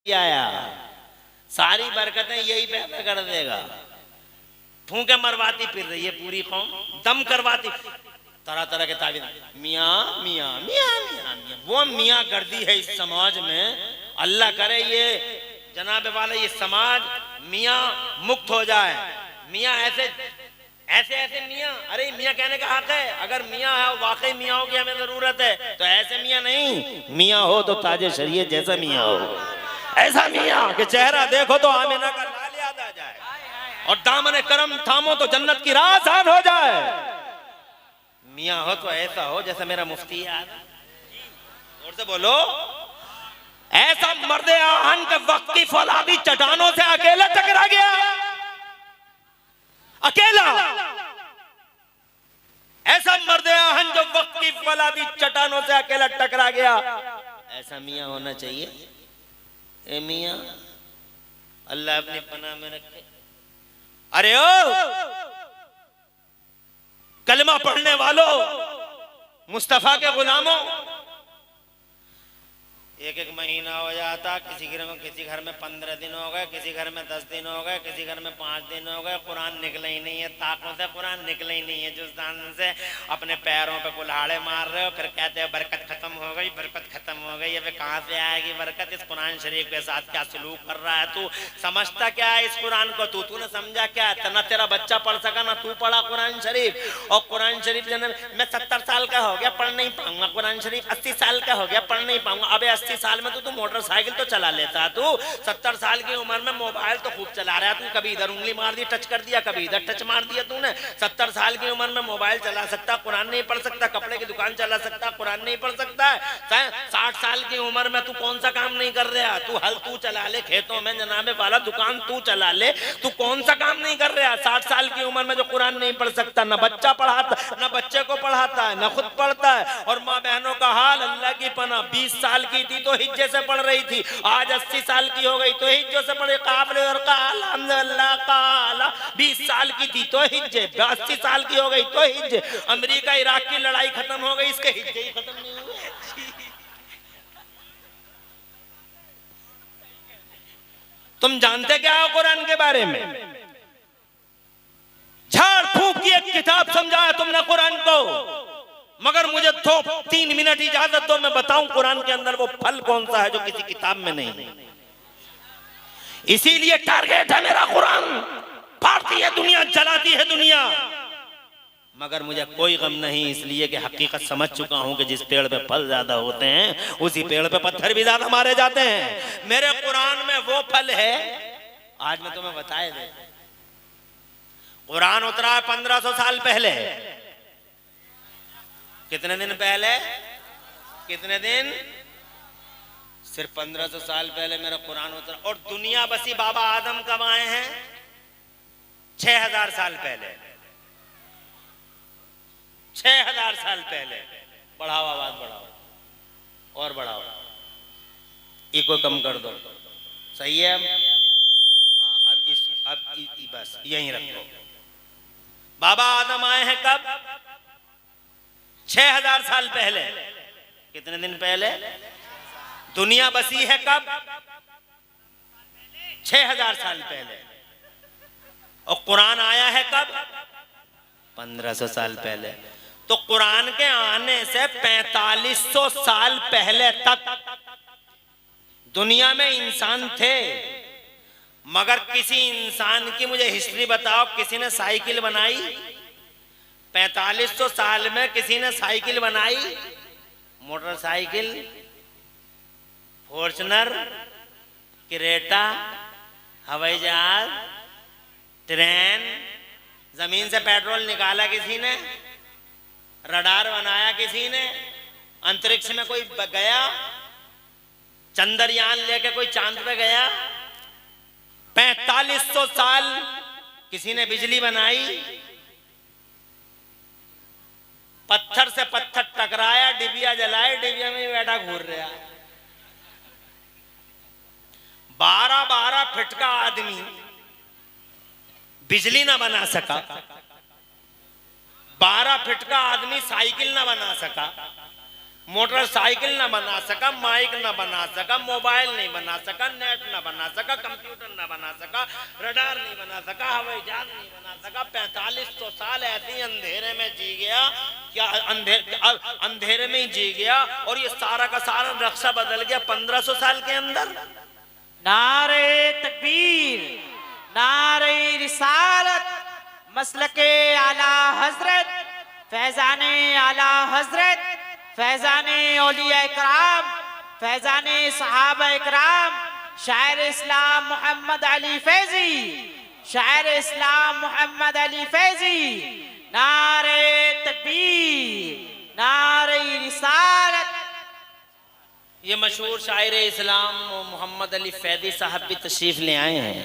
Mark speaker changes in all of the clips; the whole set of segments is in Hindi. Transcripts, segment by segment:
Speaker 1: आया, सारी बरकतें यही पैदा कर देगा। फूंके मरवाती फिर रही है पूरी कौम, दम करवाती, तरह तरह के ताबीर, मियाँ मियाँ मियाँ मियाँ मियाँ। वो मियाँ गर्दी है इस समाज में। अल्लाह करे ये जनाब वाले ये समाज मियाँ मुक्त हो जाए। मियाँ ऐसे ऐसे ऐसे मियाँ, अरे मियाँ कहने का हक है। अगर मियाँ है वाकई मियाँ की हमें जरूरत है तो ऐसे मियाँ नहीं, मियाँ हो तो ताजे शरीयत जैसा मियाँ हो, ऐसा मियाँ कि चेहरा देखो तो आमिना का लाल याद आ जाए और दामन करम थामो तो जन्नत की राह आसान हो जाए। मियाँ हो तो ऐसा हो जैसा मेरा मुफ्ती याद, और से बोलो, ऐसा मर्दे आहन के वक्त की फौलादी चट्टानों से अकेला टकरा गया, अकेला। ऐसा मर्दे आहन जो वक्त की फौलादी चट्टानों से अकेला टकरा गया, ऐसा मियाँ होना चाहिए। ए मियाँ अल्लाह अपनी पनाह में रखे। अरे ओ कलमा पढ़ने वालों, मुस्तफा के गुलामों, एक एक महीना हो जाता, किसी घर में 15 दिन हो गए, किसी घर में 10 दिन हो गए, किसी घर में 5 दिन हो गए, कुरान निकले ही नहीं है, ताकों से कुरान निकले ही नहीं है, जुज़दान से अपने पैरों पे कुल्हाड़े मार रहे हो, फिर कहते हो बरकत खत्म हो गई, बरकत खत्म हो गई। अबे कहाँ से आएगी बरकत? इस कुरान शरीफ के साथ क्या सलूक कर रहा है तू? समझता क्या है इस कुरान को? तूने समझा क्या? ना तेरा बच्चा पढ़ सका ना तू पढ़ा कुरान शरीफ। और कुरान शरीफ मैं 70 साल का हो गया पढ़ नहीं पाऊंगा कुरान शरीफ, 80 साल का हो गया पढ़ नहीं पाऊंगा। अबे 80 साल में तू मोटरसाइकिल तो चला लेता, तू 70 साल की उम्र में मोबाइल तो खूब चला रहा है तू, कभी इधर उंगली मार दी टच कर दिया, कभी इधर टच मार दिया तूने। 70 साल की उम्र में मोबाइल चला सकता, कुरान नहीं पढ़ सकता, कपड़े की दुकान चला सकता, कुरान नहीं पढ़ सकता है। 60 साल की उम्र में तू कौन सा काम नहीं कर रहा? तू हल तू चला ले खेतों में, जनाबे वाला दुकान तू चला ले, तू कौन सा काम नहीं कर रहा? 60 साल की उम्र में जो कुरान नहीं पढ़ सकता, ना बच्चा पढ़ाता, ना बच्चे को पढ़ाता है, ना खुद पढ़ता है। और माँ बहनों का हाल अल्लाह की पनाह, 20 साल की थी तो हिज्जे से पढ़ रही थी, आज 80 साल की हो गई तो हिज्जों से पढ़े। काबले और काला अल्लाह काला, 20 साल की थी तो हिज्जे, 80 साल की हो गई तो हिज्जे। अमेरिका इराक की लड़ाई खत्म हो गई, इसके हिज्जे ही खत्म नहीं हुए। तुम जानते क्या हो कुरान के बारे में? झाड़ फूक की एक किताब समझाया तुमने कुरान को, मगर मुझे तो 3 मिनट इजाजत दो, मैं बताऊं कुरान के अंदर वो फल कौन सा है जो किसी किताब में नहीं। इसीलिए टारगेट है मेरा कुरान, फाड़ती है दुनिया, जलाती है दुनिया, मगर मुझे कोई गम नहीं, इसलिए कि हकीकत समझ चुका हूं कि जिस पेड़ पे फल ज्यादा होते हैं उसी पेड़ पे पत्थर भी ज्यादा मारे जाते हैं। मेरे कुरान में वो फल है, आज मैं तुम्हें बताए दे। कुरान उतरा है 1500 साल पहले। कितने दिन पहले? कितने दिन? सिर्फ 1500 साल पहले मेरा कुरान उतरा। और दुनिया बसी बाबा आदम कब आए हैं? 6000 साल पहले, 6000 साल पहले। बढ़ाओ आवाज, बढ़ाओ और बढ़ाओ, इको कम कर दो, सही है? हाँ, अब बस यहीं रखो। बाबा आदम आए हैं कब? 6000 साल पहले। कितने दिन पहले? दुनिया बसी है कब? 6000 साल पहले। और कुरान आया है कब? 1500 साल पहले। तो कुरान के आने से 4500 साल पहले तक दुनिया में इंसान थे, मगर किसी इंसान की मुझे हिस्ट्री बताओ, किसी ने साइकिल बनाई? 4500 साल में किसी ने साइकिल बनाई? मोटरसाइकिल, फॉर्च्यूनर, क्रेटा, हवाई जहाज, ट्रेन, जमीन से पेट्रोल निकाला किसी ने, रडार बनाया किसी ने, अंतरिक्ष में कोई गया, चंद्रयान लेके कोई चांद पे गया। 4500 साल किसी ने बिजली बनाई, पत्थर से पत्थर टकराया, डिबिया जलाए, डिबिया में बैठा घूर रहा। 12-12 फीट का आदमी बिजली ना बना सका, 12 फीट का आदमी साइकिल ना बना सका, मोटरसाइकिल ना बना सका, माइक ना बना सका, मोबाइल नहीं बना सका, नेट ना बना सका, कंप्यूटर ना बना सका, रडार नहीं बना सका, हवाई जहाज नहीं बना सका। 4500 साल ऐसे ही अंधेरे में जी गया, क्या अंधेरे में ही जी गया, और ये सारा का सारा नक्शा बदल गया 1500 साल के अंदर।
Speaker 2: नारे तकबीर, नारे रिसालत, मसलके आला हजरत, फैजाने आला हजरत, फैजाने औलिया इकराम, फैजाने सहाबा इकराम, शायर इस्लाम मोहम्मद अली फैजी, शायर इस्लाम मोहम्मद अली फैजी। नारे तकबीर, नारे रिसालत।
Speaker 1: ये मशहूर शायर इस्लाम मोहम्मद अली फैजी साहब भी तशरीफ ले आए हैं,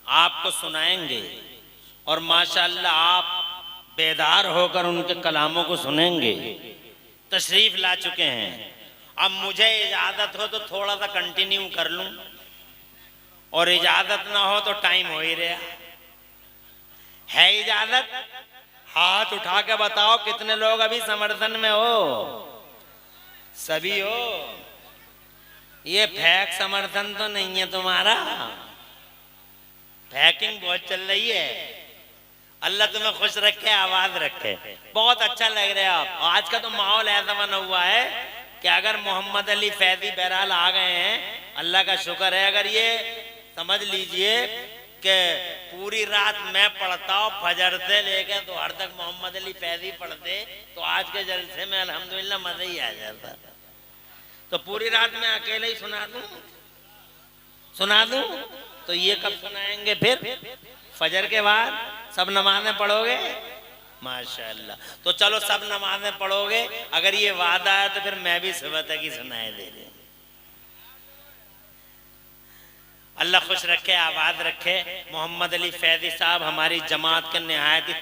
Speaker 1: आपको सुनाएंगे, और माशाअल्लाह आप बेदार होकर उनके कलामों को सुनेंगे। तशरीफ ला चुके हैं। अब मुझे इजाजत हो तो थोड़ा सा कंटिन्यू कर लूं, और इजाजत ना हो तो टाइम हो ही रहा है। इजाजत? हाथ उठा के बताओ कितने लोग अभी समर्थन में हो। सभी हो? ये फेक समर्थन तो नहीं है तुम्हारा, फैकिंग बहुत चल रही है। अल्लाह तुम्हें खुश रखे, आवाज रखे। बहुत अच्छा लग रहा है आप। आज का तो माहौल ऐसा बना हुआ है कि अगर मोहम्मद अली फैजी बहरहाल आ गए हैं, अल्लाह का शुक्र है। अगर ये समझ लीजिए कि पूरी रात मैं पढ़ता हूँ, फजर से लेकर दोहर तक मोहम्मद अली फैजी पढ़ते, तो आज के जलसे में अल्हम्दुलिल्लाह मजा ही आ जाता। तो पूरी रात में अकेले ही सुना दूं तो ये कब सुनाएंगे फिर? फजर के बाद सब नमाजें पढ़ोगे? माशाअल्लाह। तो चलो सब नमाजें पढ़ोगे, अगर ये वादा है तो फिर मैं भी सुबह तक ही सुनाए दे रही हूं। अल्लाह खुश रखे, आबाद रखे। मोहम्मद अली फैजी साहब हमारी जमात के निहायत ही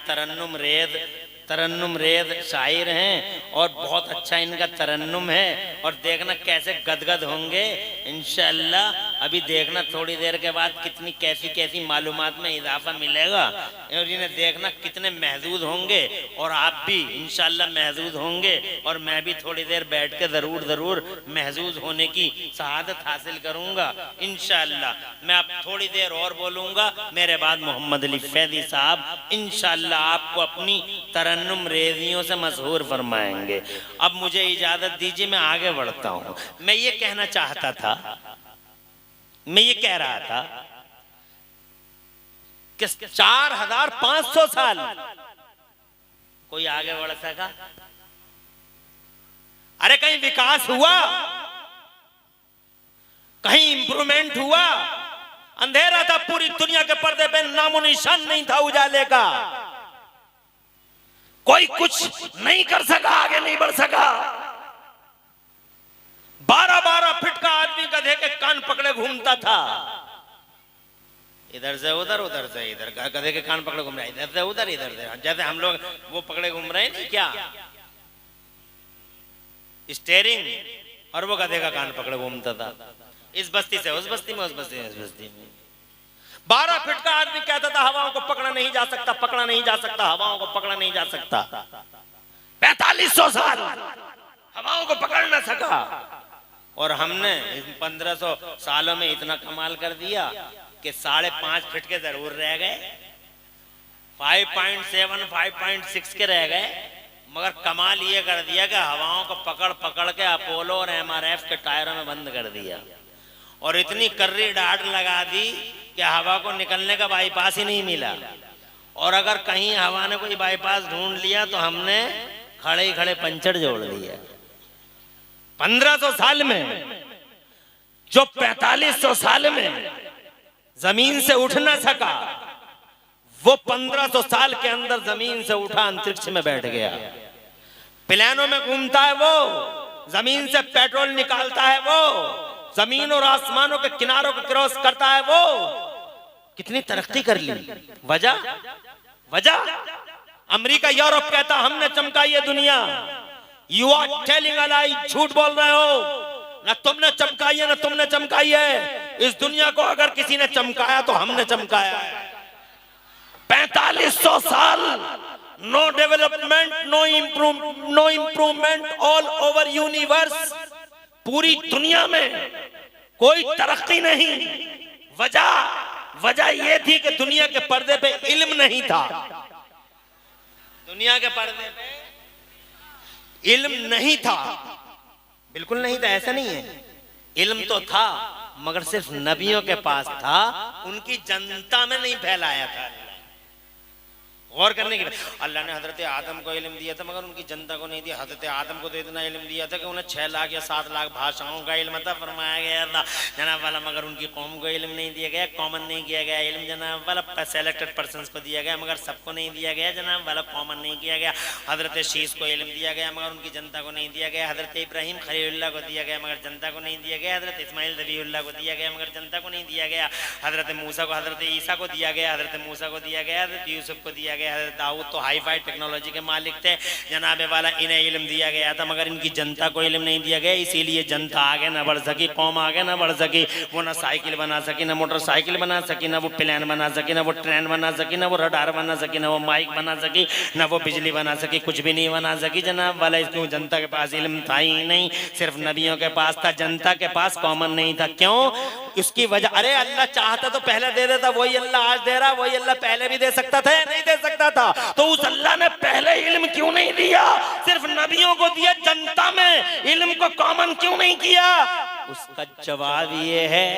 Speaker 1: तरन्नुम रेज शायर हैं, और बहुत अच्छा इनका तरन्नुम है। और देखना कैसे गदगद होंगे इंशाअल्लाह। अभी देखना थोड़ी देर के बाद कितनी कैसी मालूमात में इजाफा मिलेगा, और इन्हें देखना कितने महजूद होंगे, और आप भी इंशाअल्लाह महजूद होंगे। और मैं भी थोड़ी देर बैठ के जरूर महजूद होने की शहादत हासिल करूंगा इंशाअल्लाह। मैं अब थोड़ी देर और बोलूंगा, मेरे बाद मोहम्मद अली फैजी साहब इंशाअल्लाह आपको अपनी तरन्नुम रेजियों से मशहूर फरमाएंगे। अब मुझे इजाजत दीजिए, मैं आगे बढ़ता हूं। मैं ये कहना चाहता था, मैं ये कह रहा था कि 4500 साल कोई आगे बढ़ सका? अरे कहीं विकास हुआ? कहीं इंप्रूवमेंट हुआ? अंधेरा था पूरी दुनिया के पर्दे पे, नामो निशान नहीं था उजाले का। कोई कुछ नहीं कर सका, आगे नहीं बढ़ सका। 12-12 फीट का आदमी गधे के कान पकड़े घूमता था, इधर से उधर, उधर से इधर। गधे के कान पकड़े घूम रहा है, इधर से उधर, इधर से। जैसे हम लोग वो पकड़े घूम रहे हैं नहीं क्या, स्टेयरिंग, और वो गधे का कान पकड़े घूमता था। इस बस्ती से उस बस्ती में, उस बस्ती से इस बस्ती में। 12 फीट का आदमी कहता था हवाओं को पकड़ा नहीं जा सकता, पकड़ा नहीं जा सकता, हवाओं को पकड़ा नहीं जा सकता। 4500 साल हवाओं को पकड़ ना सका, और हमने 1500 सालों में इतना कमाल कर दिया कि 5.5 फीट के जरूर रह गए, 5.7 5.6 के रह गए, मगर कमाल ये कर दिया कि हवाओं को पकड़ पकड़ के अपोलो और MRF के टायरों में बंद कर दिया, और इतनी कर्री डाट लगा दी कि हवा को निकलने का बाईपास ही नहीं मिला। और अगर कहीं हवा ने कोई बाईपास ढूंढ लिया तो हमने खड़े ही खड़े पंचर जोड़ दिया। 1500 साल में जो 4500 साल में जमीन से उठ ना सका, वो 1500 साल के अंदर जमीन से उठा, अंतरिक्ष में बैठ गया, प्लेनों में घूमता है वो, जमीन से पेट्रोल निकालता है वो, जमीन और आसमानों के किनारों को क्रॉस करता है वो। कितनी तरक्की कर ली। वजह अमेरिका यूरोप कहता हमने चमकाई है दुनिया। यू आर टेलिंग अ लाई, झूठ बोल रहे हो। ना तुमने चमकाई है, ना तुमने चमकाई है। इस दुनिया को अगर किसी ने चमकाया तो हमने चमकाया है। 4500 साल no development, no improvement all over universe. पूरी दुनिया में कोई तरक्की नहीं। वजह यह थी कि दुनिया के पर्दे पे इल्म नहीं था। दुनिया के पर्दे पे इल्म नहीं था, बिल्कुल नहीं था, ऐसा नहीं है। इल्म तो था मगर सिर्फ नबियों के पास था, उनकी जनता में नहीं फैलाया था। गौर करने की बात, अल्लाह ने हजरत आदम को इल्म दिया था मगर उनकी जनता को नहीं दिया। हजरत आदम को तो इतना इल्म दिया था कि उन्हें 6 लाख या 7 लाख भाषाओं का इल्म था फरमाया गया था जनाब वाला, मगर उनकी कौम को इल्म नहीं दिया गया, कॉमन नहीं किया गया इल्म जनाब वाला। सेलेक्टेड पर्सन्स को दिया गया मगर सबको नहीं दिया गया जनाब वाला, कॉमन नहीं किया गया। हजरत शीश को इल्म दिया गया मगर उनकी जनता को नहीं दिया गया। हजरत इब्राहिम खलीलुल्लाह को दिया गया मगर जनता को नहीं दिया गया। हजरत इस्माइल ज़बीहुल्लाह को दिया गया मगर जनता को नहीं दिया गया। हजरत मूसा को, हजरत ईसा को दिया गया, हजरत मूसा को दिया गया, हजरत यूसुफ को दिया गया। हजरत दाऊद तो हाई फाई टेक्नोलॉजी के मालिक थे जनाब वाला, इन्हें इल्म दिया गया था मगर इनकी जनता को इल्म नहीं दिया गया। इसीलिए जनता आगे ना बढ़ सकी, कौम आगे ना बढ़ सकी। वो ना साइकिल बना सकी, ना मोटरसाइकिल बना सकी, ना वो प्लेन बना सकी, ना वो ट्रेन बना सकी, ना वो रडार बना सकी, ना वो माइक बना सकी, ना वो बिजली बना सकी, कुछ भी नहीं बना सकी जनाब वाला। क्यों? जनता के पास इल्म था ही नहीं, सिर्फ नबियों के पास था, जनता के पास कॉमन नहीं था। क्यों? उसकी वजह, अरे अल्लाह चाहता तो पहले दे देता, वही अल्लाह आज दे रहा, वही अल्लाह पहले भी दे सकता था या नहीं दे सकता था? तो उस अल्लाह ने पहले इल्म क्यों नहीं दिया, सिर्फ नबियों को दिया, जनता में इल्म को कॉमन क्यों नहीं किया? उसका जवाब ये है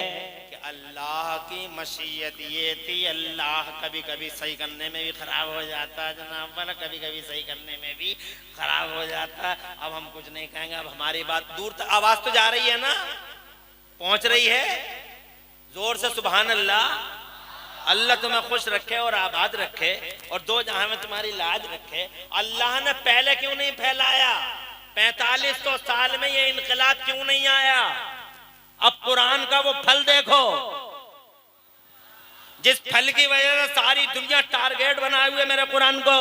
Speaker 1: कि अल्लाह की मशीयत ये थी। अल्लाह कभी कभी सही करने में भी खराब हो जाता जनाब वाला, कभी कभी सही करने में भी खराब हो जाता। अब हम कुछ नहीं कहेंगे, अब हमारी बात दूर तक, आवाज तो जा रही है ना, पहुंच रही है, जोर से सुभान अल्लाह। अल्लाह तुम्हें खुश रखे और आबाद रखे और दो जहां में तुम्हारी लाज रखे। अल्लाह ने पहले क्यों नहीं फैलाया? 4500 साल में ये इनकलाब क्यों नहीं आया? अब कुरान का वो फल देखो, जिस फल की वजह से सारी दुनिया टारगेट बनाए हुए मेरे कुरान को।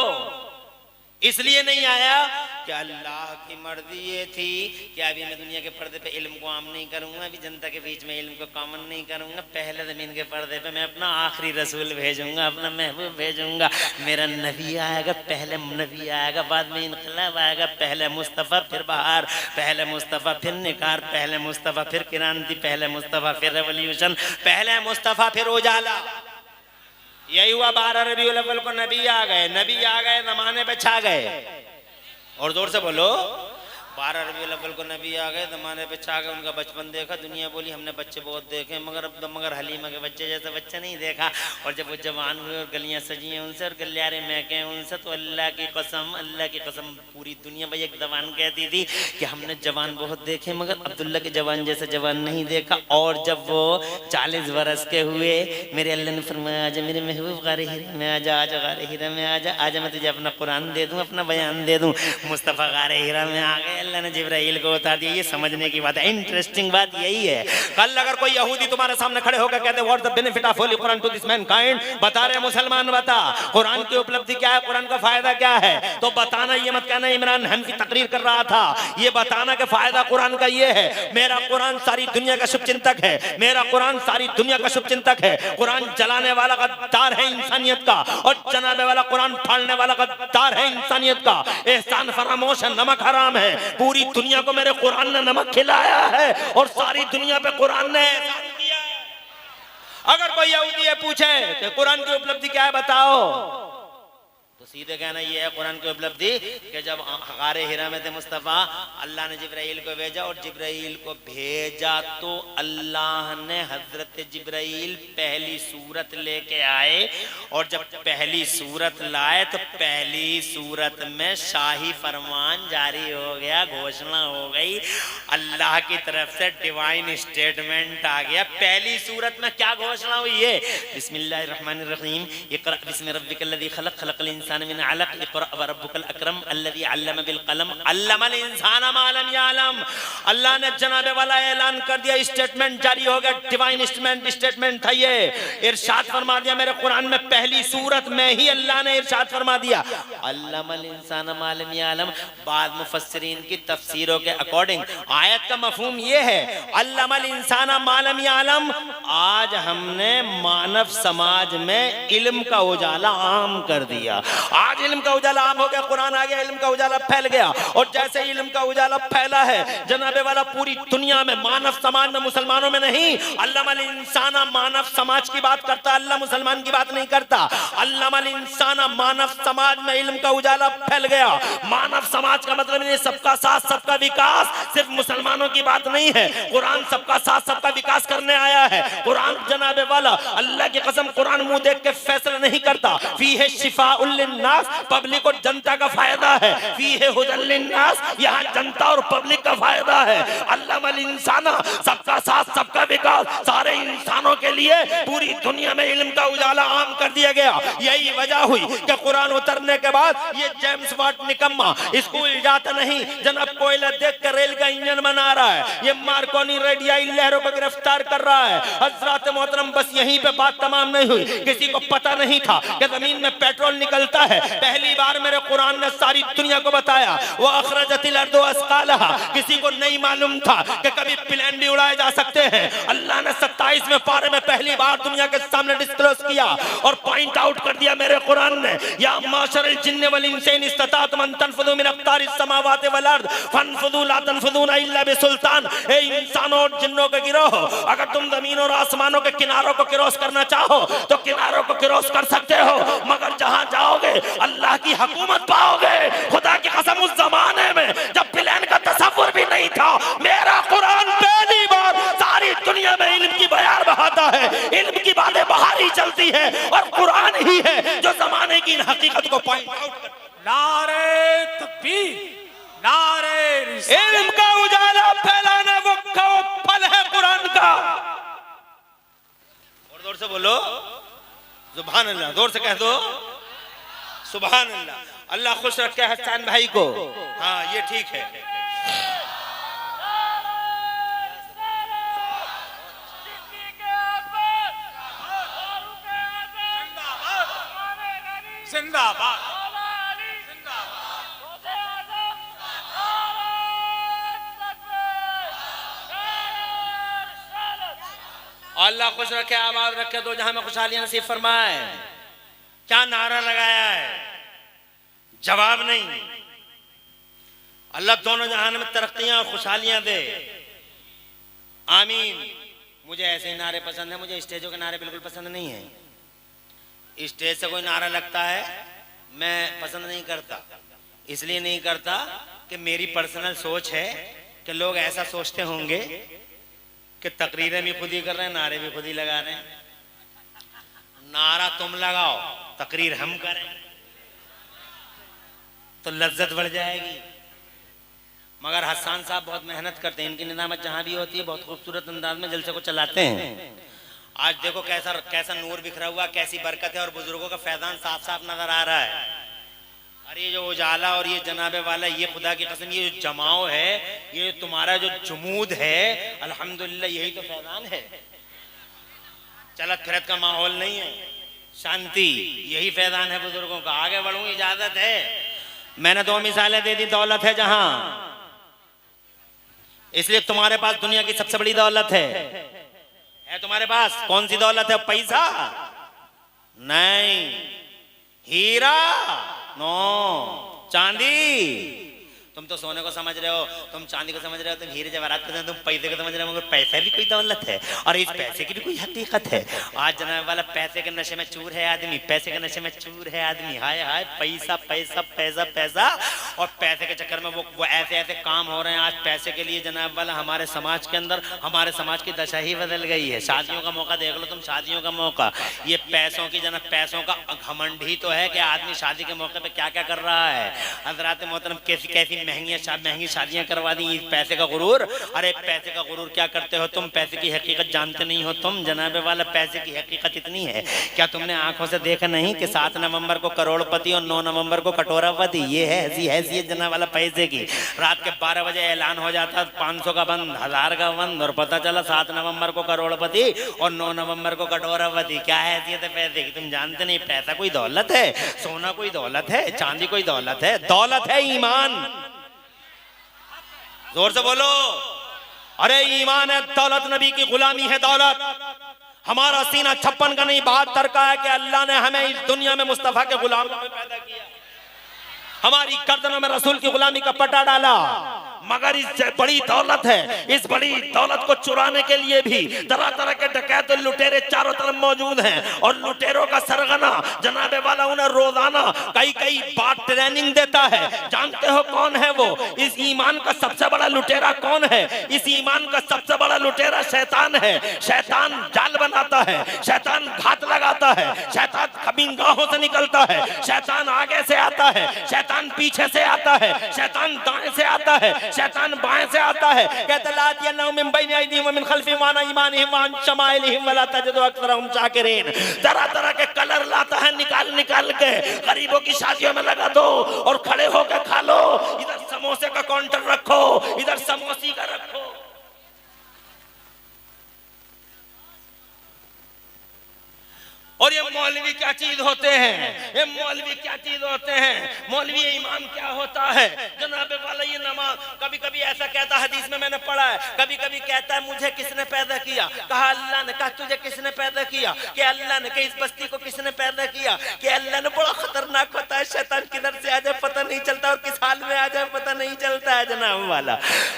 Speaker 1: इसलिए नहीं आया कि अल्लाह की मर्जी ये थी कि अभी मैं दुनिया के पर्दे पे इल्म को आम नहीं करूंगा, अभी जनता के बीच में इल्म को कॉमन नहीं करूंगा। पहले जमीन के पर्दे पे मैं अपना आखिरी रसूल भेजूंगा, अपना महबूब भेजूंगा, मेरा नबी आएगा, पहले नबी आएगा, बाद में इनकलाब आएगा। पहले मुस्तफ़ा फिर बहार, पहले मुस्तफ़ा फिर निकार, पहले मुस्तफ़ा फिर क्रांति, पहले मुस्तफ़ा फिर रेवोल्यूशन, पहले मुस्तफ़ा फिर उजाला। यही हुआ 12 रबीउल अव्वल को नबी आ गए, नबी आ गए, जमाने पे छा गए। और जोर से बोलो, 12 रबीउल अव्वल को नबी आ गए, जमाने पे छा गए। उनका बचपन देखा, दुनिया बोली हमने बच्चे बहुत देखे मगर हलीमा के बच्चे जैसा बच्चा नहीं देखा। और जब वो जवान हुए और गलियां सजी हैं उनसे और गलियारे महके उनसे, तो अल्लाह की कसम पूरी दुनिया भाई एक जवान कहती थी कि हमने जवान बहुत देखे मगर अब्दुल्ला के जवान जैसा जवान नहीं देखा। और जब वो 40 बरस के हुए, मेरे अल्लाह ने फरमाया आजा मेरे महबूब गारे हीरा में आजा, आजा गारे हीरा में आजा, आजा मैं तुझे अपना कुरान दे दूं, अपना बयान दे दूं। मुस्तफ़ा गारे हीरा में आ गए, अल्लाह ने जिब्राइल को उतार दिया। ये समझने की बात है, इंटरेस्टिंग बात यही है। कल अगर कोई यहूदी तुम्हारे सामने खड़े होकर कहते what the benefit of Holy Quran to this mankind, बता रहे मुसलमान बता कुरान की उपलब्धि क्या है, कुरान का फायदा क्या है, तो बताना, ये मत कहना इमरान हनफी तकरीर कर रहा था, ये बताना कि फायदा कुरान का ये है, मेरा कुरान सारी दुनिया का शुभचिंतक है, मेरा कुरान सारी दुनिया का शुभचिंतक है। कुरान जलाने वाला गद्दार है इंसानियत का और जनाबे वाला कुरान फाड़ने वाला गद्दार है इंसानियत का। एहसान फरामोश है, नमक हराम है। पूरी दुनिया को मेरे कुरान ने नमक खिलाया है और सारी दुनिया पे कुरान ने एहसान किया है। अगर कोई यहूदी पूछे कि कुरान की उपलब्धि क्या है बताओ, तो सीधे कहना ये है कुरान की उपलब्धि कि जब गारे हिरा में थे मुस्तफ़ा, अल्लाह ने जिब्राइल को भेजा और जिब्राइल को भेजा तो अल्लाह ने हजरत जिब्राइल पहली सूरत लेके आए और जब पहली सूरत लाए तो पहली सूरत में शाही फरमान जारी हो गया, घोषणा हो गई, अल्लाह की तरफ से डिवाइन स्टेटमेंट आ गया। पहली सूरत में क्या घोषणा हुई है? बिस्मिल्लाहिर्रहमानिर्रहीम, इक़रा बिस्मि रब्बिकल्लज़ी खलक़, खलक़ल इंसान मिन अलक़, इक़रा व रब्बुकल अकरम अल्लज़ी अल्लम बिल कलम, अल्लमल इंसाना मा लम यअलम। अल्लाह ने जनाबे वाला ऐलान कर दिया, स्टेटमेंट जारी हो गया, डिवाइन स्टेटमेंट था ये। इरशाद फरमा दिया मेरे कुरान में पहली सूरत में ही अल्लाह ने इरशाद फरमा दिया अल्लमल इंसाना मा लम यअलम। बाद मुफस्सिरीन की तफसीरों के अकॉर्डिंग आयत का मफहूम ये है अल्लमल इंसाना मा लम यअलम, आज हमने मानव समाज में इल्म का उजाला आम कर दिया। आज इल्म का उजाला आम हो गया, कुरान आ गया, इल्म का उजाला फैल गया। और जैसे इल्म का उजाला फैला है जनाबे वाला पूरी दुनिया में, मानव समाज में, मुसलमानों में नहीं, अल्लामा अल इंसाना मानव समाज की बात करता, अल्लाह मुसलमान की बात नहीं करता। अल्लामा अल इंसाना मानव समाज में इल्म का उजाला फैल गया। मानव समाज का मतलब नहीं सबका साथ सबका विकास, सिर्फ मुसलमानों की बात नहीं है। कुरान सबका साथ सबका विकास करने आया है। कुरान जनाबे वाला अल्लाह की कसम, कुरान मुंह देख के फैसला नहीं करता। फीहे शिफाउल लिन्नास, पब्लिक और जनता का फायदा है। फीहे हुदल लिन्नास, यहाँ जनता और पब्लिक का फायदा है। अल्लामा अल इंसाना सबका साथ सबका विकास, सारे इंसानों के लिए पूरी दुनिया में इल्म का उजाला आम कर दिया गया। यही वजह हुई कि कुरान उतरने के बाद ये जेम्स वाट निकम्मा स्कूल जाता नहीं, जनाब कोयला देख कर रेल का इंजन बना रहा है। ये मार्कोनी रेडियाई लहरों को गिरफ्तार कर रहा है। हजरत मोहतरम, बस यहीं पे बात तमाम नहीं हुई। किसी को पता नहीं था कि जमीन में पेट्रोल निकलता है, पहली बार मेरे कुरान ने सारी दुनिया को बताया। वो अखरजतिल अर्दु अस्कालहा, किसी को नहीं मालूम था कि कभी प्लेन भी उड़ाए जा सकते हैं। अल्लाह ने 27वें पारे में पहली बार दुनिया के सामने डिस्क्लोज किया और पॉइंट आउट कर दिया मेरे कुरान ने, या माशरल जिन्न वल इंस इन इस्तताअतुम अन तनफुदू मिन अक़तारिस समावाति वल अर्द फनफुदू ला तनफुदूना इल्ला बिसुल्तान। ए इंसानों और जिन्नों के गिरोह, अगर तुम जमीन और आसमानों के किनारों को क्रॉस करना चाहो तो किनारों को क्रॉस कर सकते हो, मगर जहां जाओगे अल्लाह की हुकूमत पाओगे। खुदा की कसम, उस जमाने में जब प्लेन का तसव्वुर भी नहीं था, मेरा कुरान पहली बार सारी दुनिया में इल्म की बयार बहाता है। इल्म की बातें बाहर ही चलती है और कुरान ही है जो जमाने की इन हकीकत को पॉइंट आउट करता है।
Speaker 3: नारे तकबीर, नारे रिसालत।
Speaker 1: इल्म का उजाला फैलाना वो फल है कुरान का। और जोर से बोलो सुभान अल्लाह, जोर से कह दो सुभान अल्लाह। अल्लाह खुश रखे हसन भाई को। हाँ, ये ठीक है।
Speaker 3: जिंदाबाद,
Speaker 1: अल्लाह खुश रखे, आबाद रखे, दो जहां में खुशहाली नसीब फरमाए। क्या नारा लगाया है, जवाब नहीं। अल्लाह दोनों जहान में तरक्कियां और खुशहालियां दे, आमीन। मुझे ऐसे ही नारे पसंद है, मुझे स्टेजों के नारे बिल्कुल पसंद नहीं है। स्टेज से कोई नारा लगता है मैं पसंद नहीं करता, इसलिए नहीं करता कि मेरी पर्सनल सोच है कि लोग ऐसा सोचते होंगे कि तकरीरें भी खुद ही कर रहे हैं, नारे भी खुद ही लगा रहे हैं। नारा तुम लगाओ, तकरीर हम करें तो लज्जत बढ़ जाएगी। मगर हसन साहब बहुत मेहनत करते हैं, इनकी निजामत जहां भी होती है बहुत खूबसूरत अंदाज में जलसे को चलाते हैं। आज देखो कैसा कैसा नूर बिखरा हुआ, कैसी बरकत है और बुजुर्गों का फैजान साफ साफ नजर आ रहा है। अरे ये जो उजाला और ये जनाबे वाला, ये खुदा की कसम, ये जो जमाओ है, ये तुम्हारा जो जुमूद है, अल्हम्दुलिल्लाह यही तो फैजान है। चलत फिरत का माहौल नहीं है, शांति, यही फैजान है बुजुर्गों का। आगे बढ़ूं, इजाजत है। मैंने दो मिसालें दे दी, दौलत है जहां, इसलिए तुम्हारे पास दुनिया की सबसे बड़ी दौलत है तुम्हारे पास। कौन सी दौलत है? पैसा नहीं, हीरा नो, चांदी। तुम तो सोने को समझ रहे हो, तुम चांदी को समझ रहे हो, तुम हीरे जवाहरात को, तुम पैसे को समझ रहे हो, मगर पैसा भी कोई दौलत है और इस पैसे की भी कोई हकीकत है। आज जनाब वाला पैसे के नशे में चूर है आदमी, पैसे के नशे में चूर है आदमी। हाय हाय, पैसा पैसा पैसा पैसा, और पैसे के चक्कर में वो ऐसे ऐसे काम हो रहे हैं आज पैसे के लिए जनाब वाला। हमारे समाज के अंदर, हमारे समाज की दशा ही बदल गई है। शादियों का मौका देख लो तुम, शादियों का मौका, ये पैसों की जनाब, पैसों का घमंड ही तो है कि आदमी शादी के मौके पे क्या क्या कर रहा है। हजरात मोहतरम, कैसी कैसी महंगी शादियां करवा दी, पैसे का गुरूर। अरे पैसे का गुरूर क्या करते हो तुम? पैसे की हकीकत जानते नहीं हो तुम जनाबे वाला। पैसे की हकीकत इतनी है, क्या तुमने आंखों से देखा नहीं कि 7 नवंबर को करोड़पति और 9 नवंबर को कटोरापति? ये है ऐसी हैसियत जनाब वाला पैसे की। रात के 12 बजे ऐलान हो जाता 500 का बंद, 1000 का बंद, और पता चला 7 नवंबर को करोड़पति और 9 नवंबर को कटोरापति। क्या हैसियत है पैसे की, तुम जानते नहीं। पैसा कोई दौलत है, सोना कोई दौलत है, चांदी कोई दौलत है? दौलत है ईमान। जोर से बोलो, अरे ईमान है दौलत, नबी की गुलामी है दौलत। हमारा सीना 56 का नहीं 72 का है कि अल्लाह ने हमें इस दुनिया में मुस्तफा के गुलाम में पैदा किया।
Speaker 4: हमारी गर्दनों में रसूल की गुलामी का पट्टा डाला। मगर इस बड़ी दौलत है, इस बड़ी दौलत को चुराने के लिए भी तरह तरह के डकैत लुटेरे चारों तरफ मौजूद हैं। और लुटेरों का सरगना जनाबे वाला उन्हें रोजाना कई बार ट्रेनिंग देता है। जानते हो कौन है वो? इस ईमान का सबसे बड़ा लुटेरा कौन है? इस ईमान का सबसे बड़ा लुटेरा शैतान है। शैतान जाल बनाता है, शैतान घात लगाता है, शैतान खबीनगाहों से निकलता है, शैतान आगे से आता है, शैतान पीछे से आता है, शैतान दाएं से आता है, शैतान बाएं से आता है। कहता लात यनहु मिन बैनि अयदीहिम व मिन खल्फिहिम व अन अयमानिहिम व अन शमाइलिहिम व ला तजिदु अक्सरहुम शाकिरीन। तरह तरह के कलर लाता है निकाल निकाल के। गरीबों की शादियों में लगा दो और खड़े होकर खा लो। इधर समोसे का काउंटर रखो, इधर समोसी का रखो। और ये मौलवी क्या चीज होते हैं? ये मौलवी क्या चीज होते हैं? मौलवी ईमान क्या होता है? जनाबे वाला ये नमाज कभी कभी ऐसा कहता, हदीस में मैंने पढ़ा है, कभी कभी कहता है मुझे किसने पैदा किया? कहा अल्लाह ने। कहा तुझे किसने पैदा किया? कि अल्लाह ने। कि इस बस्ती को किसने पैदा किया? कि अल्लाह ने। बड़ा खतरनाक होता है, शैतान किधर से आ जाए पता नहीं चलता और किस हाल में आ जाए पता नहीं चलता है जनाब वाला।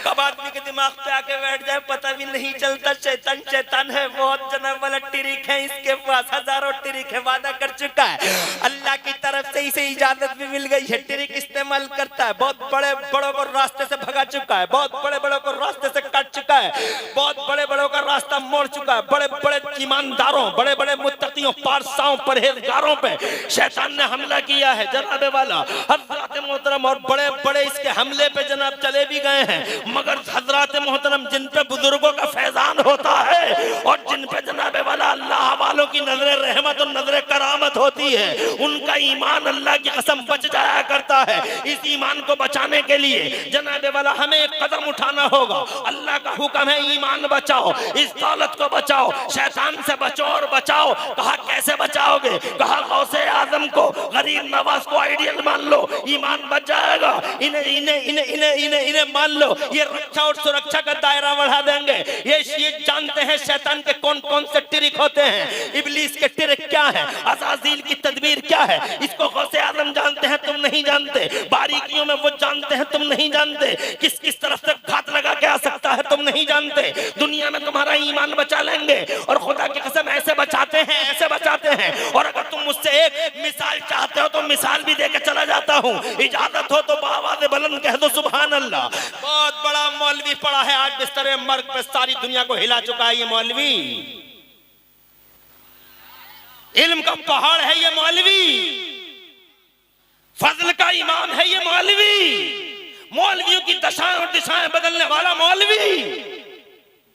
Speaker 4: कब आदमी के दिमाग पे आके बैठ जाए पता भी नहीं चलता। शैतान शैतान है बहुत जनाब वाला, टिरिक है इसके पास, हजारों टिरिक है, वादा कर चुका है। अल्लाह की तरफ से इसे इजाजत भी मिल गई है, टिरिक इस्तेमाल करता है। बहुत बड़े बड़ों को रास्ते से भगा चुका है, बहुत बड़े बड़ों को रास्ते से काट चुका है, बहुत बड़े बड़ों का रास्ता मोड़ चुका है। बड़े बड़े ईमानदारों, बड़े बड़े मुत्तकियों, पारसाओं, परहेजगारों पे शैतान ने हमला किया है जनाबे वाला। हजरत मोहतरम और बड़े बड़े इसके हमले पे जनाब चले भी गए हैं। मगर हजरत मोहतरम जिन पे बुजुर्गों का फैजान होता है और जिन पे जनाबे वाला अल्लाह वालों की नजर रहमत और नजर करामत होती है, उनका ईमान अल्लाह की कसम बच जाया करता है। इस ईमान को बचाने के लिए जनाबे वाला हमें एक कदम उठाना होगा। अल्लाह का हुक्म है ईमान बचाओ, इस दौलत को बचाओ, शैतान से बचो और बचाओ। कहा कैसे बचाओगे? कहा गौसे आजम को, गरीब नवाज को आइडियल मान लो, ईमान बच जाएगा। इन्हें इन्हें इन्हें इन्हें इन्हें इन्हें मान लो, ये रक्षा और सुरक्षा का दायरा बढ़ा देंगे। ये जानते हैं शैतान के कौन कौन से ट्रिक होते हैं, इब्लीस के ट्रिक क्या है, अज़ाज़ील की तदबीर क्या है। इसको गौसे आजम जानते हैं, तुम नहीं जानते। बारीकियों में वो जानते हैं, तुम नहीं जानते। किस किस तरफ से घात लगा के आ सकता है, तुम नहीं जानते। दुनिया में तुम्हारा ईमान बचा लेंगे और खुदा की कसम ऐसे बचाते हैं, ऐसे बचाते हैं। और अगर तुम मुझसे एक मिसाल चाहते हो तो मिसाल भी देके चला जाता हूँ। इजाजत हो तो बावाज़ बुलंद कह दो सुभान अल्लाह। बहुत बड़ा मौलवी पड़ा है आज बिस्तरे मर्ग पे, सारी दुनिया को हिला चुका है ये मौलवी। इल्म का पहाड़ है ये मौलवी, फजल का इमाम है ये मौलवी, मौलवियों की दशाएं और दिशाएं बदलने वाला मौलवी।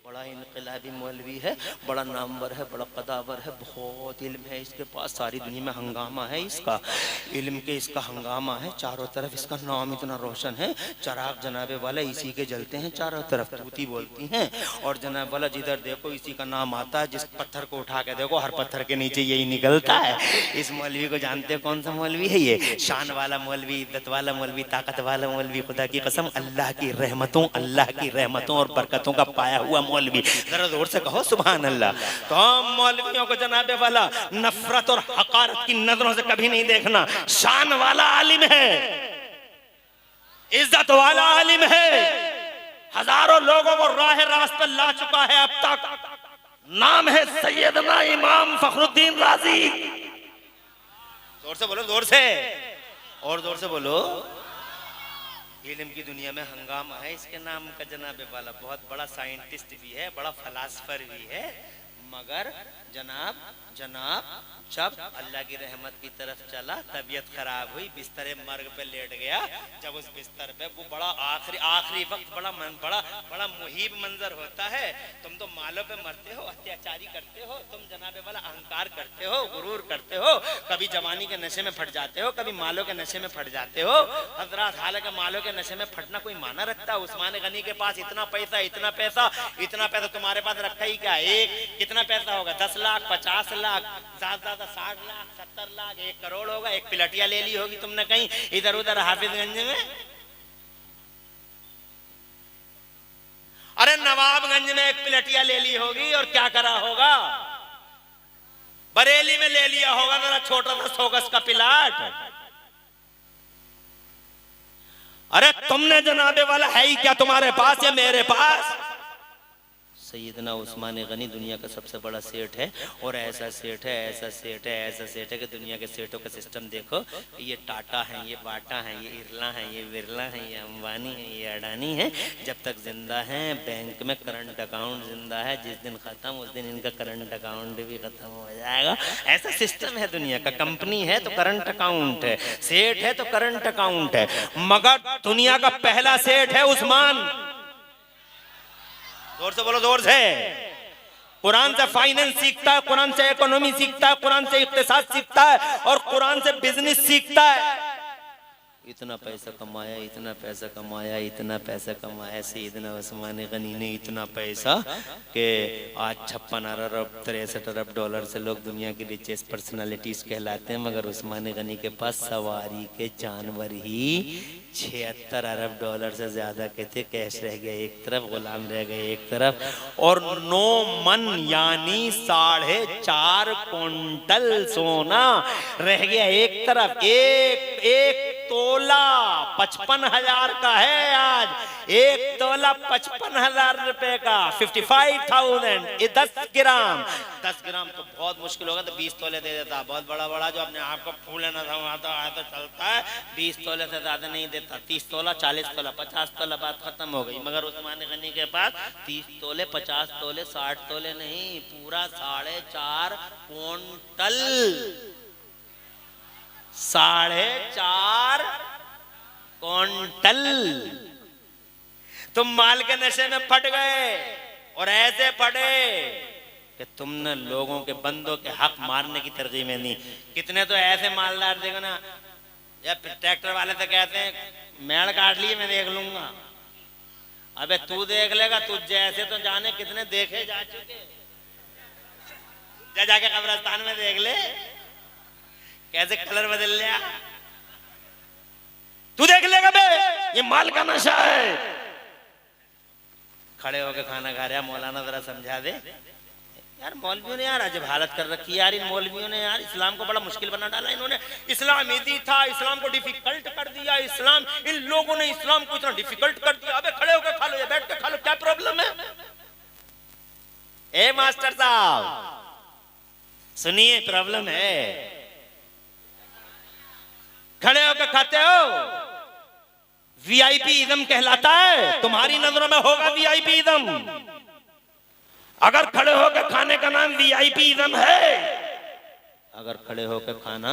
Speaker 4: बड़ा इनकलाबी मौलवी है, बड़ा नामवर है, बड़ा कदावर है, बहुत इल्म है इसके पास, सारी दुनिया में हंगामा है इसका, इल्म के इसका हंगामा है चारों तरफ। इसका नाम इतना रोशन है, चराग जनाबे वाला इसी के जलते हैं चारों तरफ, तूती बोलती हैं। और जनाब वाला जिधर देखो इसी का नाम आता है। जिस पत्थर को उठा के देखो हर पत्थर के नीचे यही निकलता है। इस मौलवी को जानते हो कौन सा मौलवी है ये? शान वाला मौलवी, इज्जत वाला मौलवी, ताकत वाला मौलवी, खुदा की कसम अल्लाह की रहमतों और बरकतों का पाया हुआ मौलवी। जरा जोर से कहो सुभान अल्लाह। तो मौलवियों को जनाबे वाला नफरत और हकारत की नजरों से कभी नहीं देखना। शान वाला आलिम है, इज्जत वाला आलिम है, हजारों लोगों को राह रास्त पर ला चुका है अब तक। नाम है सैयदना इमाम फखरुद्दीन राजी। जोर से बोलो, जोर से, और जोर से बोलो। इल्म की दुनिया में हंगामा है इसके नाम का जनाबे वाला। बहुत बड़ा साइंटिस्ट भी है, बड़ा फलासफर भी है। मगर जनाब जब अल्लाह की रहमत की तरफ चला, तबीयत खराब हुई, बिस्तर मर्ग पे लेट गया। जब उस बिस्तर पे वो बड़ा आखिरी वक्त बड़ा मुहीब मंजर होता है। तुम तो मालों पे मरते हो, अत्याचारी करते हो, तुम जनाबे वाला अहंकार करते हो, गुरूर करते हो, कभी जवानी के नशे में फट जाते हो, कभी मालों के नशे में फट जाते हो। हजरत हालांकि मालों के नशे में फटना कोई माना रखता है? उस्मान गनी के पास इतना पैसा तुम्हारे पास रखा ही क्या? एक कितना पैसा होगा? 10 लाख, 50 लाख, ज्यादा 60 लाख, 70 लाख, 1 करोड़ होगा। एक पिलटिया ले ली होगी तुमने कहीं इधर उधर हाफिजगंज में। अरे नवाबगंज में एक पिलटिया ले ली होगी और क्या करा होगा? बरेली में ले लिया होगा जरा छोटा सा सोगस का पिलाट। अरे तुमने जनाबे वाला है ही क्या तुम्हारे पास या मेरे पास? सैयदना उस्मान गनी दुनिया का सबसे बड़ा सेठ है, और ऐसा सेठ है, ऐसा सेठ है, ऐसा सेठ है कि दुनिया के सेठों का सिस्टम देखो, ये टाटा है, ये बाटा है, ये इरला है, ये बिरला है, ये अंबानी है, ये अडानी है, जब तक जिंदा है बैंक में करंट अकाउंट जिंदा है, जिस दिन खत्म उस दिन इनका करंट अकाउंट भी खत्म हो जाएगा। ऐसा सिस्टम है दुनिया का। कंपनी है तो करंट अकाउंट है, सेठ है तो करंट अकाउंट है, मगर दुनिया का पहला सेठ है उस्मान। जोर से बोलो, जोर से। कुरान से फाइनेंस सीखता है, कुरान से इकोनॉमी सीखता है, कुरान से इक्तिसाद सीखता है, और कुरान से बिजनेस सीखता है। इतना पैसा कमाया, इतना पैसा कमाया, इतना पैसा कमाया सैयदना उस्मान गनी ने, इतना पैसा कि आज 56 अरब 63 अरब डॉलर से लोग दुनिया की रिचेस्ट पर्सनालिटीज कहलाते हैं, मगर उस्मान गनी के पास सवारी के जानवर ही 76 अरब डॉलर से ज्यादा के थे। कैश रह गए एक तरफ, गुलाम रह गए एक तरफ, और 9 मन यानी 4.5 क्विंटल सोना रह गया एक तरफ। एक तोला 55,000 का है आज, एक तोला 55,000 रुपए का, 55,000। ये 10 ग्राम तो बहुत मुश्किल होगा, तो 20 तोले दे देता। बहुत बड़ा बड़ा जो अपने आप को फूले ना था तो चलता है, 20 तोले से ज्यादा नहीं देता। 30 तोला, 40 तोला, 50 तोला, बात खत्म हो गई। मगर उस्मान गनी के पास 30 तोले, 50 तोले, 60 तोले नहीं, पूरा 4.5 क्विंटल, 4.5 क्विंटल। तुम माल के नशे में फट गए, और ऐसे फटे कि तुमने लोगों के बंदों के हक मारने की तरकीब में दी। कितने तो ऐसे मालदार देखो ना, या ट्रैक्टर वाले से कहते हैं मेड़ काट लिए मैं देख लूंगा। अबे तू देख लेगा, तू जैसे तो जाने कितने देखे जा चुके, जाके कब्रिस्तान में देख ले कैसे कलर बदल लिया, तू देख लेगा बे, ये माल का नशा है। खड़े होके खाना खा रहा, मौलाना जरा समझा दे यार। मौलवियों ने यार अजब हालत कर रखी है यार, इन मौलवियों ने यार इस्लाम को बड़ा मुश्किल बना डाला। इन्होंने इस्लाम ईजी था, इस्लाम को डिफिकल्ट कर दिया। इस्लाम, इन लोगों ने इस्लाम को इतना डिफिकल्ट कर दिया। अबे खड़े होकर खा लो या बैठ के खा लो, क्या प्रॉब्लम है? ए मास्टर साहब सुनिए, प्रॉब्लम है। खड़े होकर खाते हो, वीआईपी इज़म कहलाता है। तुम्हारी नजरों में होगा वीआईपी इज़म। अगर खड़े होकर खाने का नाम वीआईपी इज़म है, अगर खड़े होकर खाना